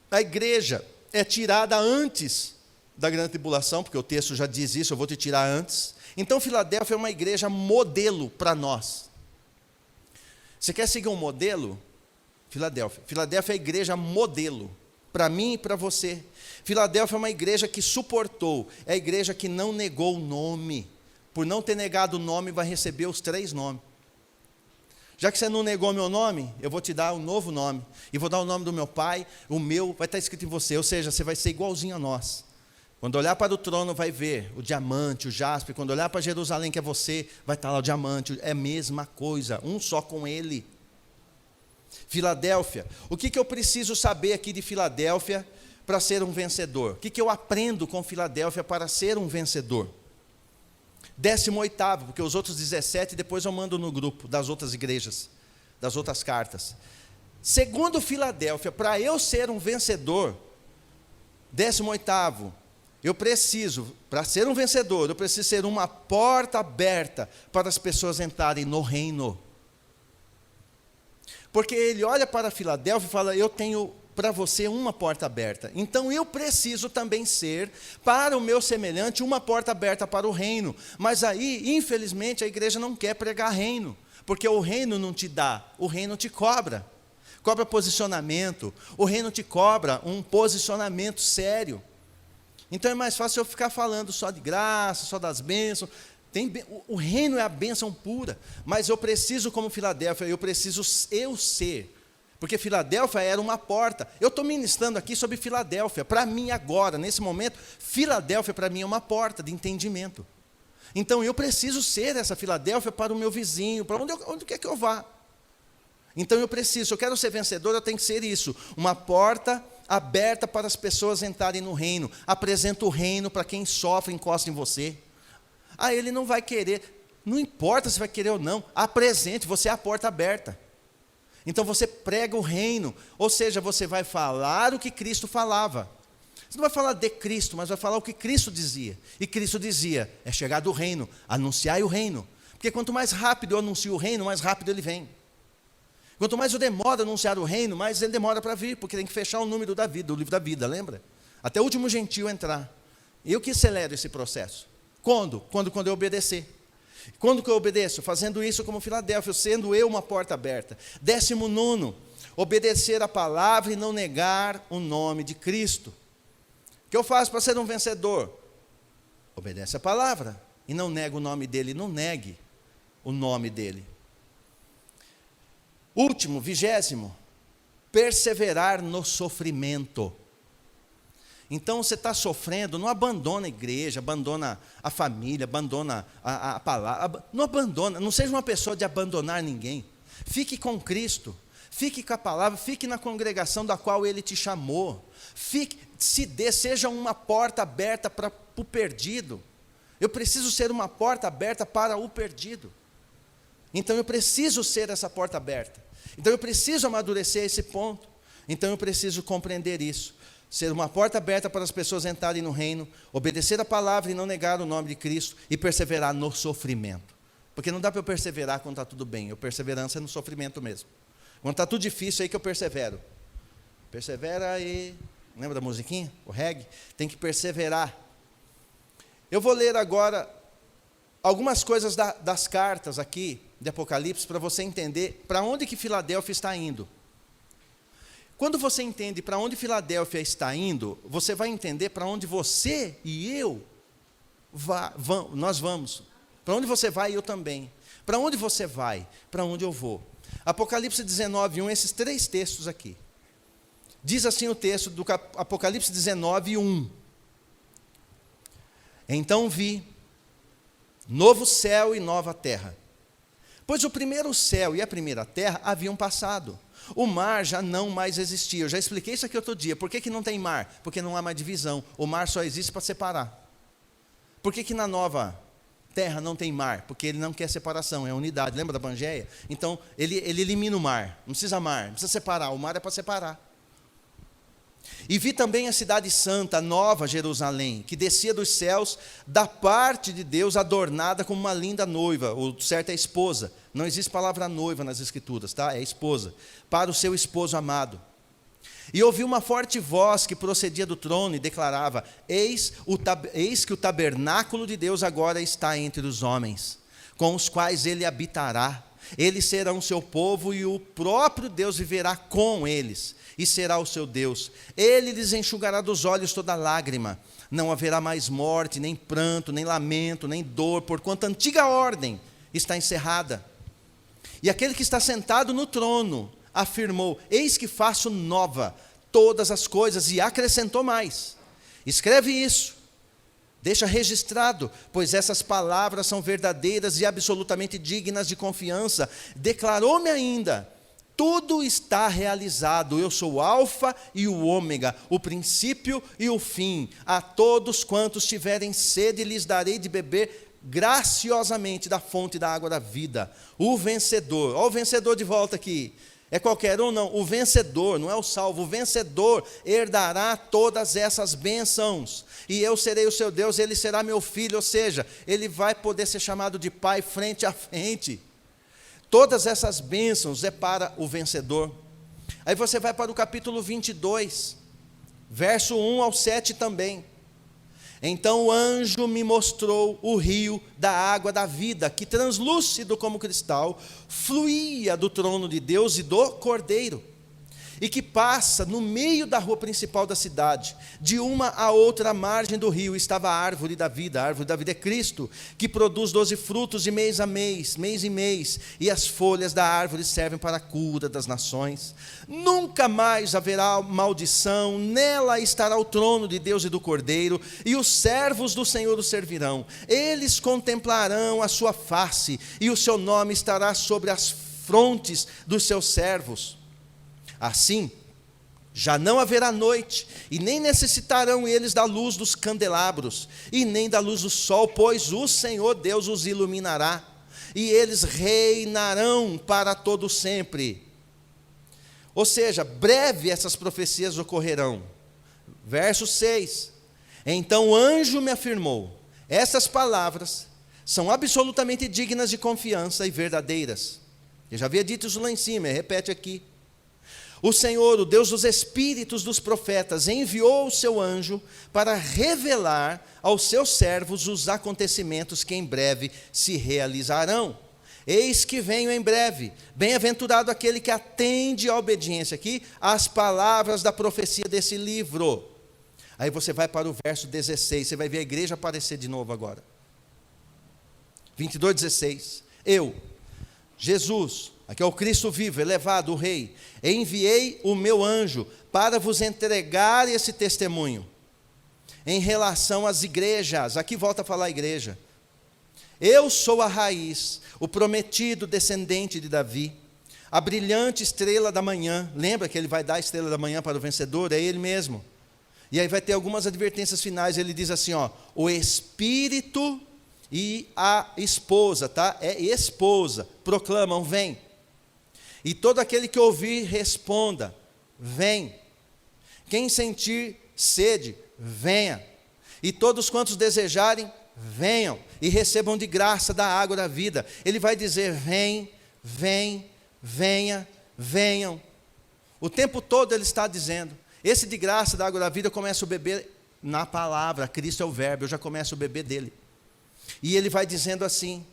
[SPEAKER 1] A igreja é tirada antes da grande tribulação, porque o texto já diz isso, eu vou te tirar antes. Então Filadélfia é uma igreja modelo para nós. Você quer seguir um modelo? Filadélfia. Filadélfia é a igreja modelo, para mim e para você. Filadélfia é uma igreja que suportou, é a igreja que não negou o nome. Por não ter negado o nome, vai receber os 3 nomes. Já que você não negou meu nome, eu vou te dar um novo nome. E vou dar o nome do meu pai, o meu vai estar escrito em você. Ou seja, você vai ser igualzinho a nós. Quando olhar para o trono, vai ver o diamante, o jaspe. Quando olhar para Jerusalém, que é você, vai estar lá o diamante. É a mesma coisa, um só com ele. Filadélfia. O que eu preciso saber aqui de Filadélfia para ser um vencedor? O que eu aprendo com Filadélfia para ser um vencedor? 18º, porque os outros 17 depois eu mando no grupo das outras igrejas, das outras cartas. Segundo Filadélfia, para eu ser um vencedor, 18º, eu preciso, para ser um vencedor, eu preciso ser uma porta aberta para as pessoas entrarem no reino. Porque ele olha para Filadélfia e fala, eu tenho para você uma porta aberta. Então eu preciso também ser, para o meu semelhante, uma porta aberta para o reino. Mas aí, infelizmente, a igreja não quer pregar reino. Porque o reino não te dá, o reino te cobra. Cobra posicionamento, o reino te cobra um posicionamento sério. Então é mais fácil eu ficar falando só de graça, só das bênçãos. O reino é a bênção pura. Mas eu preciso, como Filadélfia, eu preciso eu ser. Porque Filadélfia era uma porta. Eu estou ministrando aqui sobre Filadélfia. Para mim agora, nesse momento, Filadélfia para mim é uma porta de entendimento. Então eu preciso ser essa Filadélfia para o meu vizinho, para onde quer que eu vá. Então eu preciso, se eu quero ser vencedor, eu tenho que ser isso. Uma porta aberta para as pessoas entrarem no reino. Apresenta o reino para quem sofre, encosta em você. Ah, ele não vai querer. Não importa se vai querer ou não. Apresente, você é a porta aberta. Então você prega o reino, ou seja, você vai falar o que Cristo falava. Você não vai falar de Cristo, mas vai falar o que Cristo dizia. E Cristo dizia, é chegar do reino, anunciai o reino. Porque quanto mais rápido eu anuncio o reino, mais rápido ele vem. Quanto mais eu demoro a anunciar o reino, mais ele demora para vir, porque tem que fechar o número da vida, o livro da vida, lembra? Até o último gentil entrar. Eu que acelero esse processo. Quando eu obedecer. Quando que eu obedeço? Fazendo isso como Filadélfia, sendo eu uma porta aberta. 19, obedecer a palavra e não negar o nome de Cristo. O que eu faço para ser um vencedor? Obedece a palavra e não nega o nome dele, não negue o nome dele. Último, 20, perseverar no sofrimento. Então você está sofrendo, não abandona a igreja, abandona a família, abandona a palavra, não abandona, não seja uma pessoa de abandonar ninguém. Fique com Cristo, fique com a palavra, fique na congregação da qual Ele te chamou. Seja uma porta aberta para o perdido. Eu preciso ser uma porta aberta para o perdido. Então eu preciso ser essa porta aberta. Então eu preciso amadurecer esse ponto. Então eu preciso compreender isso. Ser uma porta aberta para as pessoas entrarem no reino, obedecer a palavra e não negar o nome de Cristo, e perseverar no sofrimento. Porque não dá para eu perseverar quando está tudo bem, perseverança é no sofrimento mesmo. Quando está tudo difícil, é aí que eu persevero. Persevera e... Lembra da musiquinha? O reggae? Tem que perseverar. Eu vou ler agora algumas coisas das cartas aqui, de Apocalipse, para você entender para onde que Filadélfia está indo. Quando você entende para onde Filadélfia está indo, você vai entender para onde você e eu nós vamos. Para onde você vai, eu também. Para onde você vai, para onde eu vou. Apocalipse 19:1, esses 3 textos aqui. Diz assim o texto do Apocalipse 19:1. Então vi novo céu e nova terra. Pois o primeiro céu e a primeira terra haviam passado. O mar já não mais existia. Eu já expliquei isso aqui outro dia. Por que não tem mar? Porque não há mais divisão. O mar só existe para separar. Por que na nova terra não tem mar? Porque ele não quer separação, é unidade. Lembra da Pangeia? Então, ele elimina o mar. Não precisa mar, não precisa separar. O mar é para separar. E vi também a cidade santa, Nova Jerusalém, que descia dos céus da parte de Deus, adornada como uma linda noiva, ou certa é esposa. Não existe palavra noiva nas escrituras, tá? É esposa, para o seu esposo amado. E ouvi uma forte voz que procedia do trono e declarava: eis que o tabernáculo de Deus agora está entre os homens, com os quais ele habitará. Eles serão seu povo e o próprio Deus viverá com eles e será o seu Deus. Ele lhes enxugará dos olhos toda lágrima. Não haverá mais morte, nem pranto, nem lamento, nem dor, porquanto a antiga ordem está encerrada. E aquele que está sentado no trono afirmou: eis que faço nova todas as coisas, e acrescentou mais. Escreve isso. Deixa registrado, pois essas palavras são verdadeiras e absolutamente dignas de confiança. Declarou-me ainda: tudo está realizado. Eu sou o Alfa e o Ômega, o princípio e o fim. A todos quantos tiverem sede, lhes darei de beber graciosamente da fonte da água da vida. O vencedor, olha o vencedor de volta aqui. É qualquer um? Não, o vencedor, não é o salvo, o vencedor herdará todas essas bênçãos, e eu serei o seu Deus, ele será meu filho, ou seja, ele vai poder ser chamado de pai frente a frente. Todas essas bênçãos é para o vencedor. Aí você vai para o capítulo 22, verso 1 ao 7 também. Então o anjo me mostrou o rio da água da vida, que translúcido como cristal, fluía do trono de Deus e do Cordeiro, e que passa no meio da rua principal da cidade. De uma a outra margem do rio estava a árvore da vida. A árvore da vida é Cristo, que produz 12 frutos de mês a mês, mês em mês, e as folhas da árvore servem para a cura das nações. Nunca mais haverá maldição, nela estará o trono de Deus e do Cordeiro, e os servos do Senhor o servirão. Eles contemplarão a sua face, e o seu nome estará sobre as frontes dos seus servos. Assim, já não haverá noite, e nem necessitarão eles da luz dos candelabros, e nem da luz do sol, pois o Senhor Deus os iluminará, e eles reinarão para todo sempre. Ou seja, breve essas profecias ocorrerão. Verso 6. Então o anjo me afirmou: essas palavras são absolutamente dignas de confiança e verdadeiras. Eu já havia dito isso lá em cima, repete aqui. O Senhor, o Deus dos espíritos dos profetas, enviou o seu anjo para revelar aos seus servos os acontecimentos que em breve se realizarão. Eis que venho em breve. Bem-aventurado aquele que atende à obediência aqui às palavras da profecia desse livro. Aí você vai para o verso 16, você vai ver a igreja aparecer de novo agora. 22:16. Eu, Jesus, aqui é o Cristo vivo, elevado, o Rei, enviei o meu anjo para vos entregar esse testemunho em relação às igrejas. Aqui volta a falar igreja. Eu sou a raiz, o prometido descendente de Davi, a brilhante estrela da manhã. Lembra que ele vai dar a estrela da manhã para o vencedor? É ele mesmo. E aí vai ter algumas advertências finais. Ele diz assim, ó, o Espírito e a esposa, tá? É esposa, proclamam, vem. E todo aquele que ouvir, responda, vem. Quem sentir sede, venha. E todos quantos desejarem, venham e recebam de graça da água da vida. Ele vai dizer, vem, vem, venha, venham. O tempo todo ele está dizendo. Esse de graça da água da vida eu começo a beber na palavra. Cristo é o verbo, eu já começo a beber dele. E ele vai dizendo assim,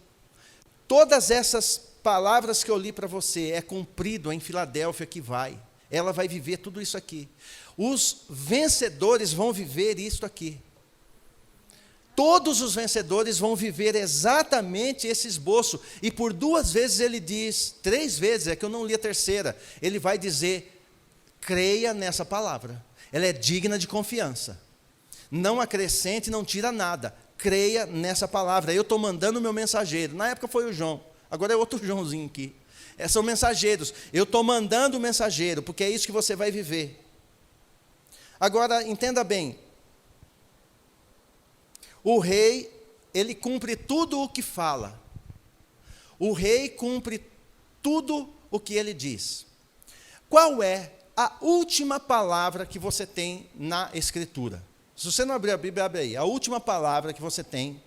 [SPEAKER 1] todas essas palavras que eu li para você, é cumprido em Filadélfia que vai. Ela vai viver tudo isso aqui. Os vencedores vão viver isto aqui. Todos os vencedores vão viver exatamente esse esboço. E por 2 vezes ele diz, 3 vezes, é que eu não li a terceira. Ele vai dizer, creia nessa palavra. Ela é digna de confiança. Não acrescente, não tira nada. Creia nessa palavra. Eu estou mandando o meu mensageiro. Na época foi o João. Agora é outro Joãozinho aqui. São mensageiros. Eu estou mandando o mensageiro, porque é isso que você vai viver. Agora, entenda bem. O rei, ele cumpre tudo o que fala. O rei cumpre tudo o que ele diz. Qual é a última palavra que você tem na Escritura? Se você não abrir a Bíblia, abre aí. A última palavra que você tem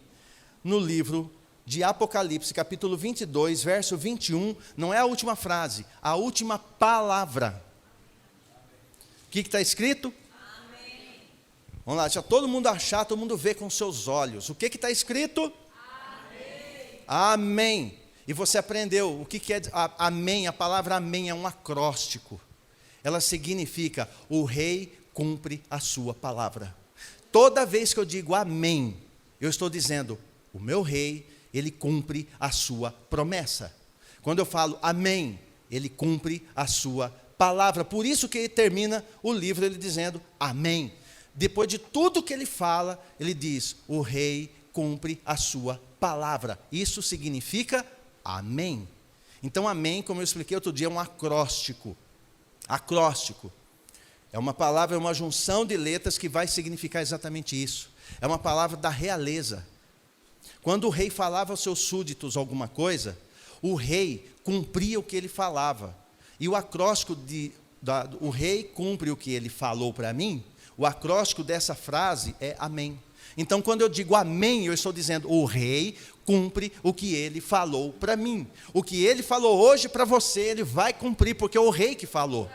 [SPEAKER 1] no livro de Apocalipse, capítulo 22, verso 21, não é a última frase, a última palavra. O que está escrito? Amém. Vamos lá, deixa todo mundo achar, todo mundo ver com seus olhos. O que está escrito? Amém. Amém. E você aprendeu o que é amém? A palavra amém é um acróstico. Ela significa, o rei cumpre a sua palavra. Toda vez que eu digo amém, eu estou dizendo, o meu rei, ele cumpre a sua promessa. Quando eu falo amém, ele cumpre a sua palavra. Por isso que ele termina o livro ele dizendo amém. Depois de tudo que ele fala, ele diz, o rei cumpre a sua palavra. Isso significa amém. Então amém, como eu expliquei outro dia, é um acróstico. Acróstico. É uma palavra, é uma junção de letras que vai significar exatamente isso. É uma palavra da realeza. Quando o rei falava aos seus súditos alguma coisa, o rei cumpria o que ele falava. E o acróstico o rei cumpre o que ele falou para mim, o acróstico dessa frase é amém. Então, quando eu digo amém, eu estou dizendo, o rei cumpre o que ele falou para mim. O que ele falou hoje para você, ele vai cumprir, porque é o rei que falou.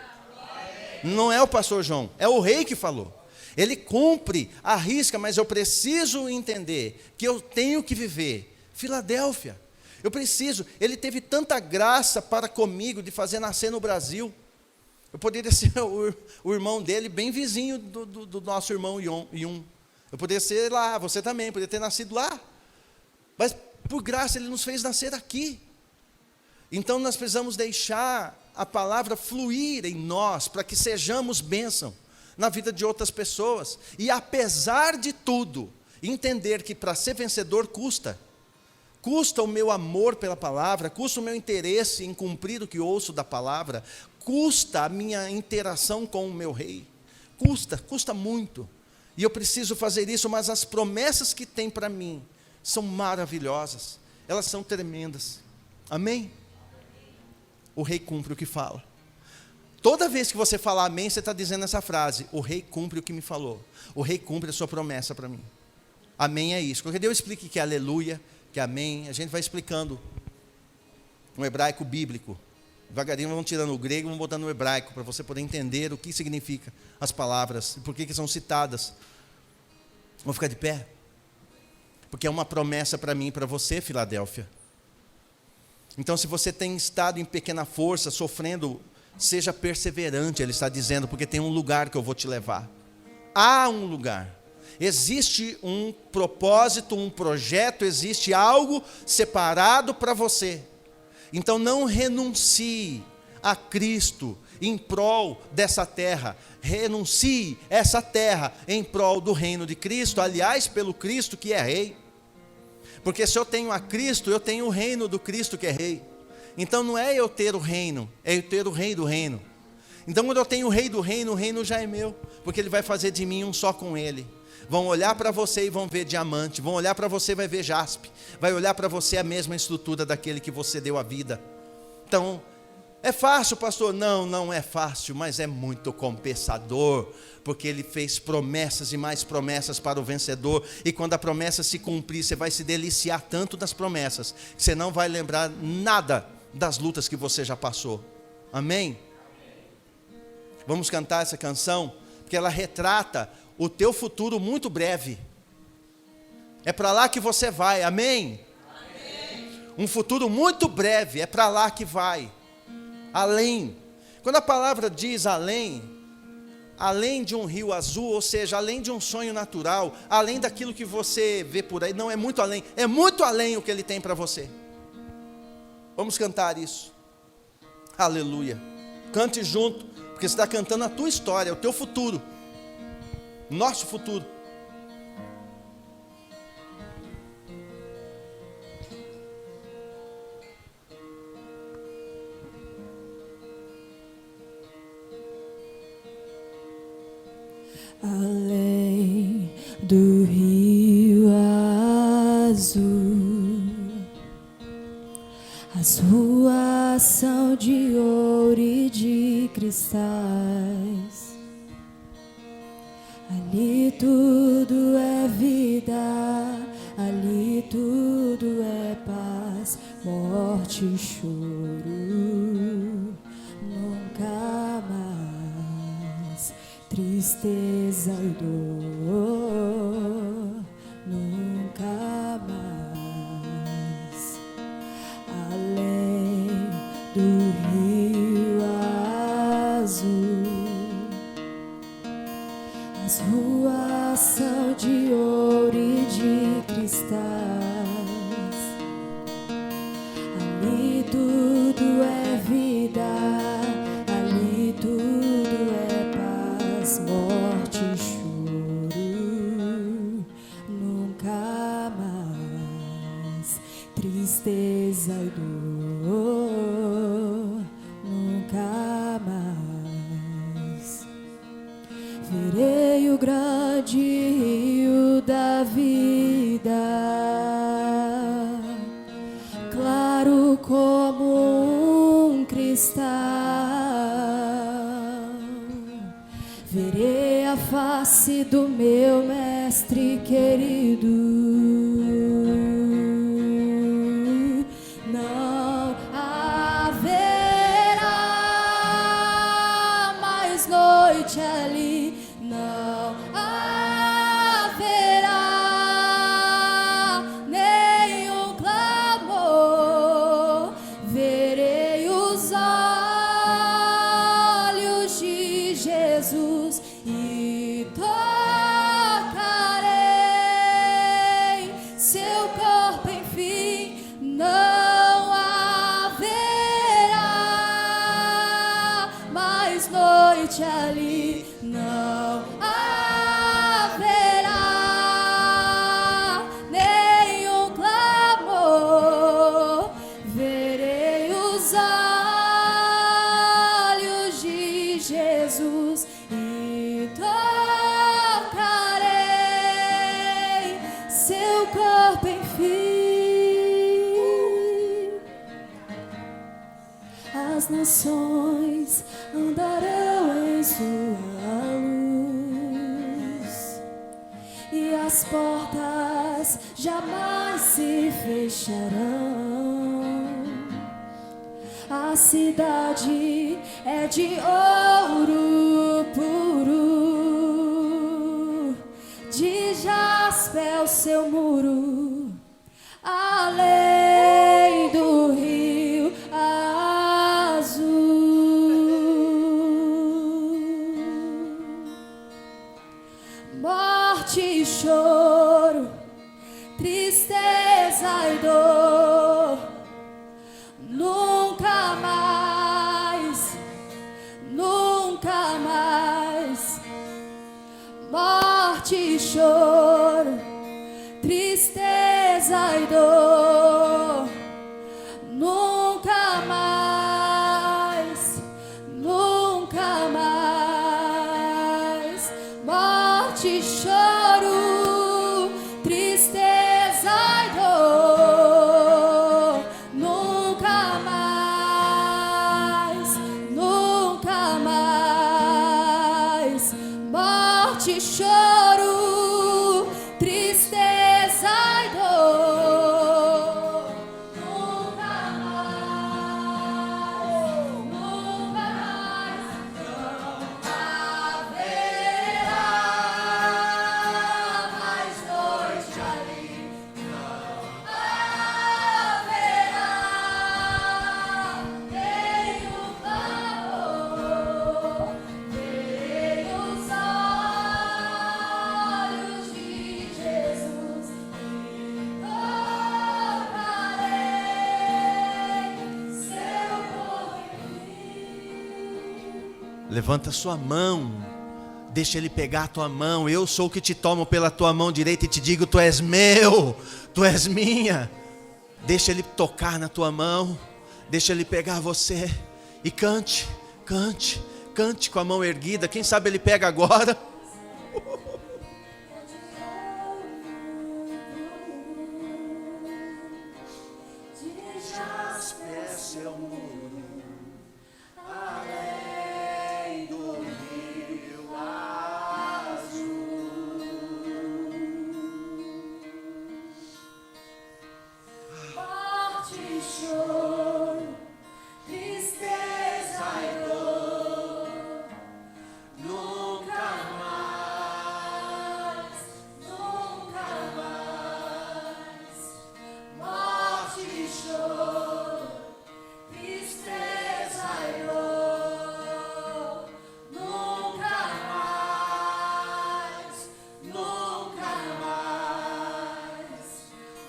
[SPEAKER 1] Não é o pastor João, é o rei que falou. Ele cumpre a risca, mas eu preciso entender que eu tenho que viver. Filadélfia, eu preciso. Ele teve tanta graça para comigo de fazer nascer no Brasil. Eu poderia ser o irmão dele, bem vizinho do nosso irmão Yun. Eu poderia ser lá, você também, poderia ter nascido lá. Mas por graça ele nos fez nascer aqui. Então nós precisamos deixar a palavra fluir em nós, para que sejamos bênção na vida de outras pessoas. E apesar de tudo, entender que para ser vencedor custa o meu amor pela palavra, custa o meu interesse em cumprir o que ouço da palavra, custa a minha interação com o meu rei, custa muito, e eu preciso fazer isso, mas as promessas que tem para mim, são maravilhosas, elas são tremendas, amém? O rei cumpre o que fala. Toda vez que você falar amém, você está dizendo essa frase, o rei cumpre o que me falou, o rei cumpre a sua promessa para mim. Amém é isso. Qualquer dia eu explique que é aleluia, que é amém, a gente vai explicando um hebraico bíblico, Devagarinho vamos tirando o grego e vamos botando o hebraico, para você poder entender o que significa as palavras, e por que são citadas. Vamos ficar de pé? Porque é uma promessa para mim e para você, Filadélfia. Então, se você tem estado em pequena força, sofrendo, seja perseverante, ele está dizendo, porque tem um lugar que eu vou te levar. Há um lugar. Existe um propósito, um projeto, existe algo separado para você. Então não renuncie a Cristo em prol dessa terra. Renuncie essa terra em prol do reino de Cristo, aliás, pelo Cristo que é rei. Porque se eu tenho a Cristo, eu tenho o reino do Cristo que é rei. Então não é eu ter o reino, é eu ter o rei do reino. Então quando eu tenho o rei do reino, o reino já é meu, porque ele vai fazer de mim um só com ele. Vão olhar para você e vão ver diamante, vão olhar para você e vai ver jaspe, vai olhar para você a mesma estrutura daquele que você deu a vida. Então, é fácil, pastor? Não, não é fácil, mas é muito compensador, porque ele fez promessas e mais promessas para o vencedor, e quando a promessa se cumprir, você vai se deliciar tanto das promessas, que você não vai lembrar nada das lutas que você já passou. Amém? Vamos cantar essa canção, porque ela retrata o teu futuro muito breve. É para lá que você vai, amém? Amém? Um futuro muito breve, é para lá que vai. Além. Quando a palavra diz além, além de um rio azul, ou seja, além de um sonho natural, além daquilo que você vê por aí, não é muito além o que ele tem para você. Vamos cantar isso. Aleluia. Cante junto, porque você está cantando a tua história, o teu futuro. Nosso futuro.
[SPEAKER 3] Além do rio azul, as ruas são de ouro e de cristais. Ali tudo é vida, ali tudo é paz, morte e choro, nunca mais, tristeza e dor, nunca mais. Além do rio azul, as ruas são de ouro e de cristais. Ali tudo é vida, ali tudo é paz, morte e choro, nunca mais, tristeza e dor, nunca mais. Verei o grande rio da vida, claro como um cristal. Verei a face do meu mestre querido. Não haverá mais noite ali, não haverá nenhum clamor. Verei os olhos de Jesus e tocarei seu corpo, enfim, não haverá mais noite ali, não haverá nenhum clamor. Verei os olhos de Jesus e tocarei seu corpo, enfim. As nações andarão em sua luz e as portas jamais se fecharão. A cidade é de ouro puro, de jaspe é o seu muro, além do rio azul. Morte e choro, tristeza e dor, nunca mais, nunca mais. Morte e choro, tristeza e dor, nunca mais, nunca mais. Morte e choro, tristeza e dor, nunca mais, nunca mais. Morte e choro, tristeza e dor, nunca mais, nunca mais. Haverá mais noite ali, haverá nenhum clamor, verei os olhos de Jesus e tocarei seu corpo.
[SPEAKER 1] Levanta sua mão, deixa Ele pegar a tua mão. Eu sou o que te tomo pela tua mão direita e te digo: tu és meu, tu és minha. Deixa Ele tocar na tua mão, deixa Ele pegar você e cante, cante, cante com a mão erguida. Quem sabe Ele pega agora.
[SPEAKER 3] De jaspe é seu muro, além do rio azul. Morte e choro, tristeza e dor, nunca mais, nunca mais. Morte e choro, tristeza e dor, nunca mais, nunca mais.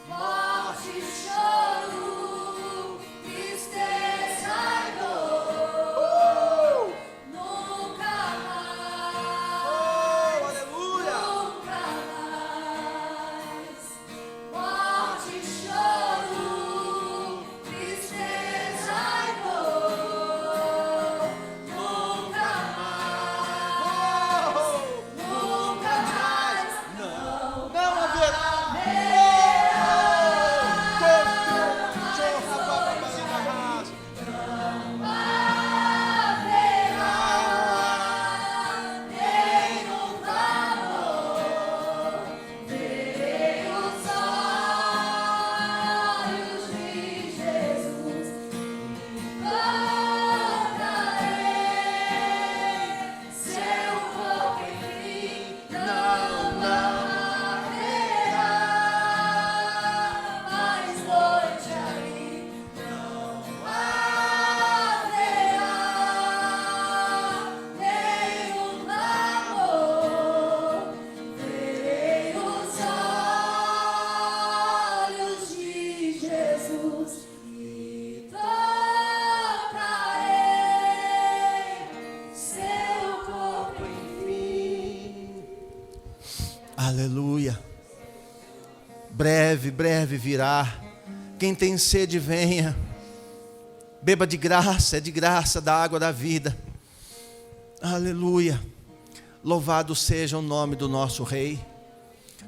[SPEAKER 3] Morte e choro, tristeza e dor, nunca mais,
[SPEAKER 1] Aleluia!
[SPEAKER 3] nunca mais. Morte e choro, tristeza e dor, nunca mais, nunca mais.
[SPEAKER 1] Não haverá.
[SPEAKER 3] Nenhum clamor, verei os olhos de Jesus e tocarei seu corpo, enfim, não haverá mais noite ali, não haverá nenhum clamor, verei os olhos de Jesus e tocarei seu corpo, enfim.
[SPEAKER 1] Aleluia. Breve, breve virá. Quem tem sede, venha. Beba de graça, é de graça da água da vida. Aleluia. Louvado seja o nome do nosso Rei,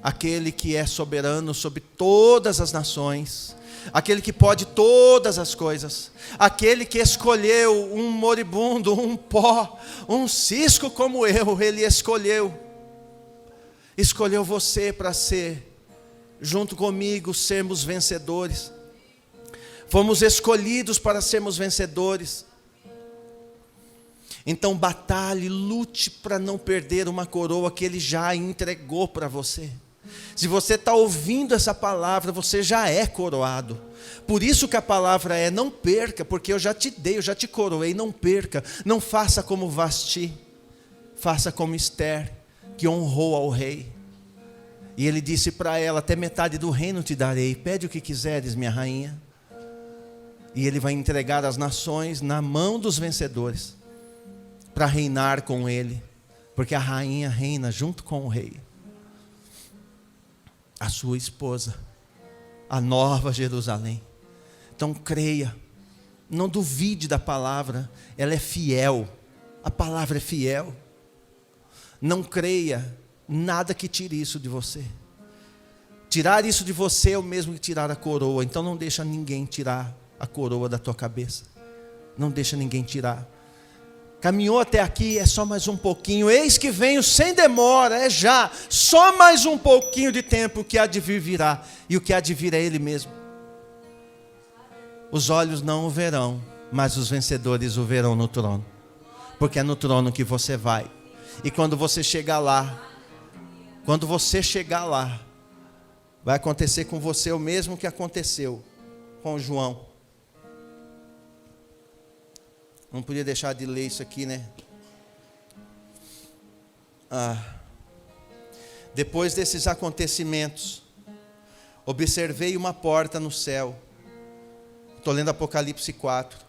[SPEAKER 1] aquele que é soberano sobre todas as nações, aquele que pode todas as coisas, aquele que escolheu um moribundo, um pó, um cisco como eu. Ele escolheu você para ser, junto comigo, sermos vencedores. Fomos escolhidos para sermos vencedores. Então batalhe, lute para não perder uma coroa que Ele já entregou para você. Se você está ouvindo essa palavra, você já é coroado. Por isso que a palavra é: não perca, porque eu já te dei, eu já te coroei, não perca. Não faça como Vasti, faça como Esther, que honrou ao rei. E ele disse para ela: até metade do reino te darei, pede o que quiseres, minha rainha. E ele vai entregar as nações na mão dos vencedores, para reinar com ele, porque a rainha reina junto com o rei. A sua esposa, a nova Jerusalém. Então creia, não duvide da palavra, ela é fiel, a palavra é fiel. Não creia nada que tire isso de você. Tirar isso de você é o mesmo que tirar a coroa. Então não deixa ninguém tirar a coroa da tua cabeça. Não deixa ninguém tirar. Caminhou até aqui, é só mais um pouquinho. Eis que venho sem demora, é já. Só mais um pouquinho de tempo, o que há de vir virá. E o que há de vir é Ele mesmo. Os olhos não o verão, mas os vencedores o verão no trono. Porque é no trono que você vai. E quando você chegar lá, vai acontecer com você o mesmo que aconteceu com João. Não podia deixar de ler isso aqui, né? Depois desses acontecimentos, observei uma porta no céu. Estou lendo Apocalipse 4.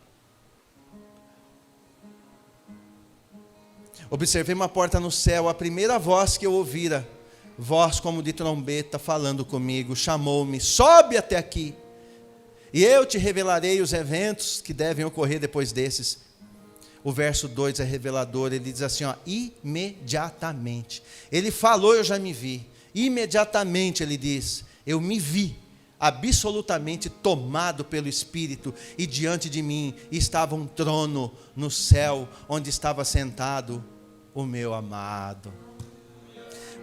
[SPEAKER 1] Observei uma porta no céu. A primeira voz que eu ouvira, voz como de trombeta falando comigo, chamou-me: sobe até aqui, e eu te revelarei os eventos que devem ocorrer depois desses. O verso 2 é revelador, ele diz assim, imediatamente. Ele falou, eu já me vi. Imediatamente ele diz, eu me vi absolutamente tomado pelo Espírito, e diante de mim estava um trono no céu, onde estava sentado o meu amado.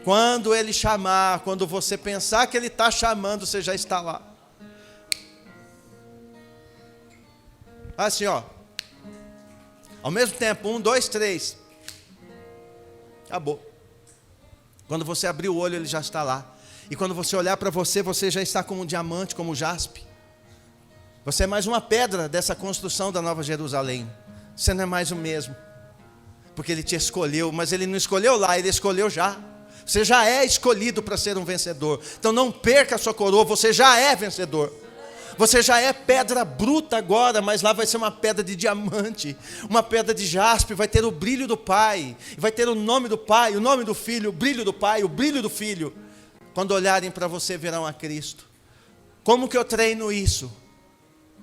[SPEAKER 1] Quando ele chamar, quando você pensar que ele está chamando, você já está lá. Assim, ao mesmo tempo, 1, 2, 3. Acabou. Quando você abrir o olho, ele já está lá. E quando você olhar para você, você já está como um diamante, como um jaspe. Você é mais uma pedra dessa construção da Nova Jerusalém. Você não é mais o mesmo. Porque Ele te escolheu, mas Ele não escolheu lá, Ele escolheu já. Você já é escolhido para ser um vencedor. Então não perca a sua coroa, você já é vencedor. Você já é pedra bruta agora, mas lá vai ser uma pedra de diamante, uma pedra de jaspe, vai ter o brilho do Pai, vai ter o nome do Pai, o nome do Filho, o brilho do Pai, o brilho do Filho. Quando olharem para você, verão a Cristo. Como que eu treino isso?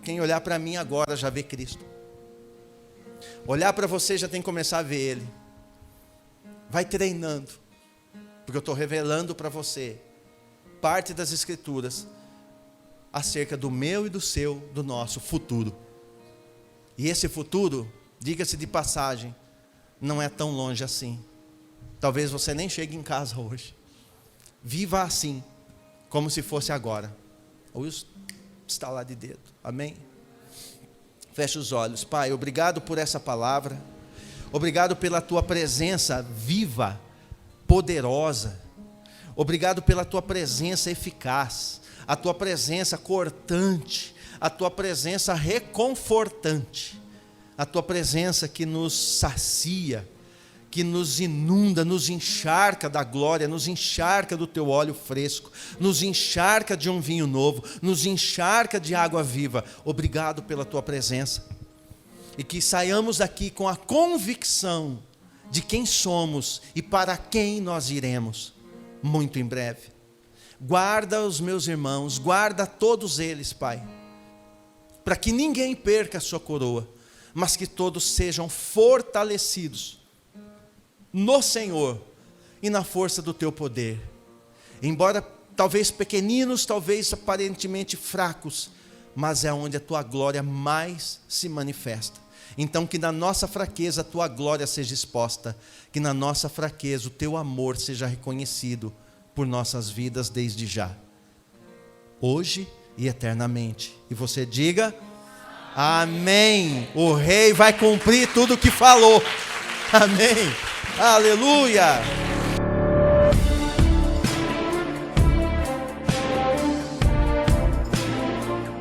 [SPEAKER 1] Quem olhar para mim agora já vê Cristo. Olhar para você já tem que começar a ver Ele. Vai treinando, porque eu estou revelando para você parte das Escrituras acerca do meu e do seu, do nosso futuro. E esse futuro, diga-se de passagem, não é tão longe assim. Talvez você nem chegue em casa hoje. Viva assim, como se fosse agora. Ou estalar de dedo. Amém? Feche os olhos. Pai, obrigado por essa palavra. Obrigado pela tua presença viva, poderosa. Obrigado pela tua presença eficaz, a tua presença cortante, a tua presença reconfortante, a tua presença que nos sacia, que nos inunda, nos encharca da glória, nos encharca do teu óleo fresco, nos encharca de um vinho novo, nos encharca de água viva. Obrigado pela tua presença. E que saiamos daqui com a convicção de quem somos e para quem nós iremos muito em breve. Guarda os meus irmãos, guarda todos eles, Pai, para que ninguém perca a sua coroa, mas que todos sejam fortalecidos no Senhor e na força do teu poder. Embora talvez pequeninos, talvez aparentemente fracos, mas é onde a tua glória mais se manifesta. Então que na nossa fraqueza a tua glória seja exposta, que na nossa fraqueza o teu amor seja reconhecido por nossas vidas desde já, hoje e eternamente. E você diga: amém. O rei vai cumprir tudo o que falou. Amém. Aleluia.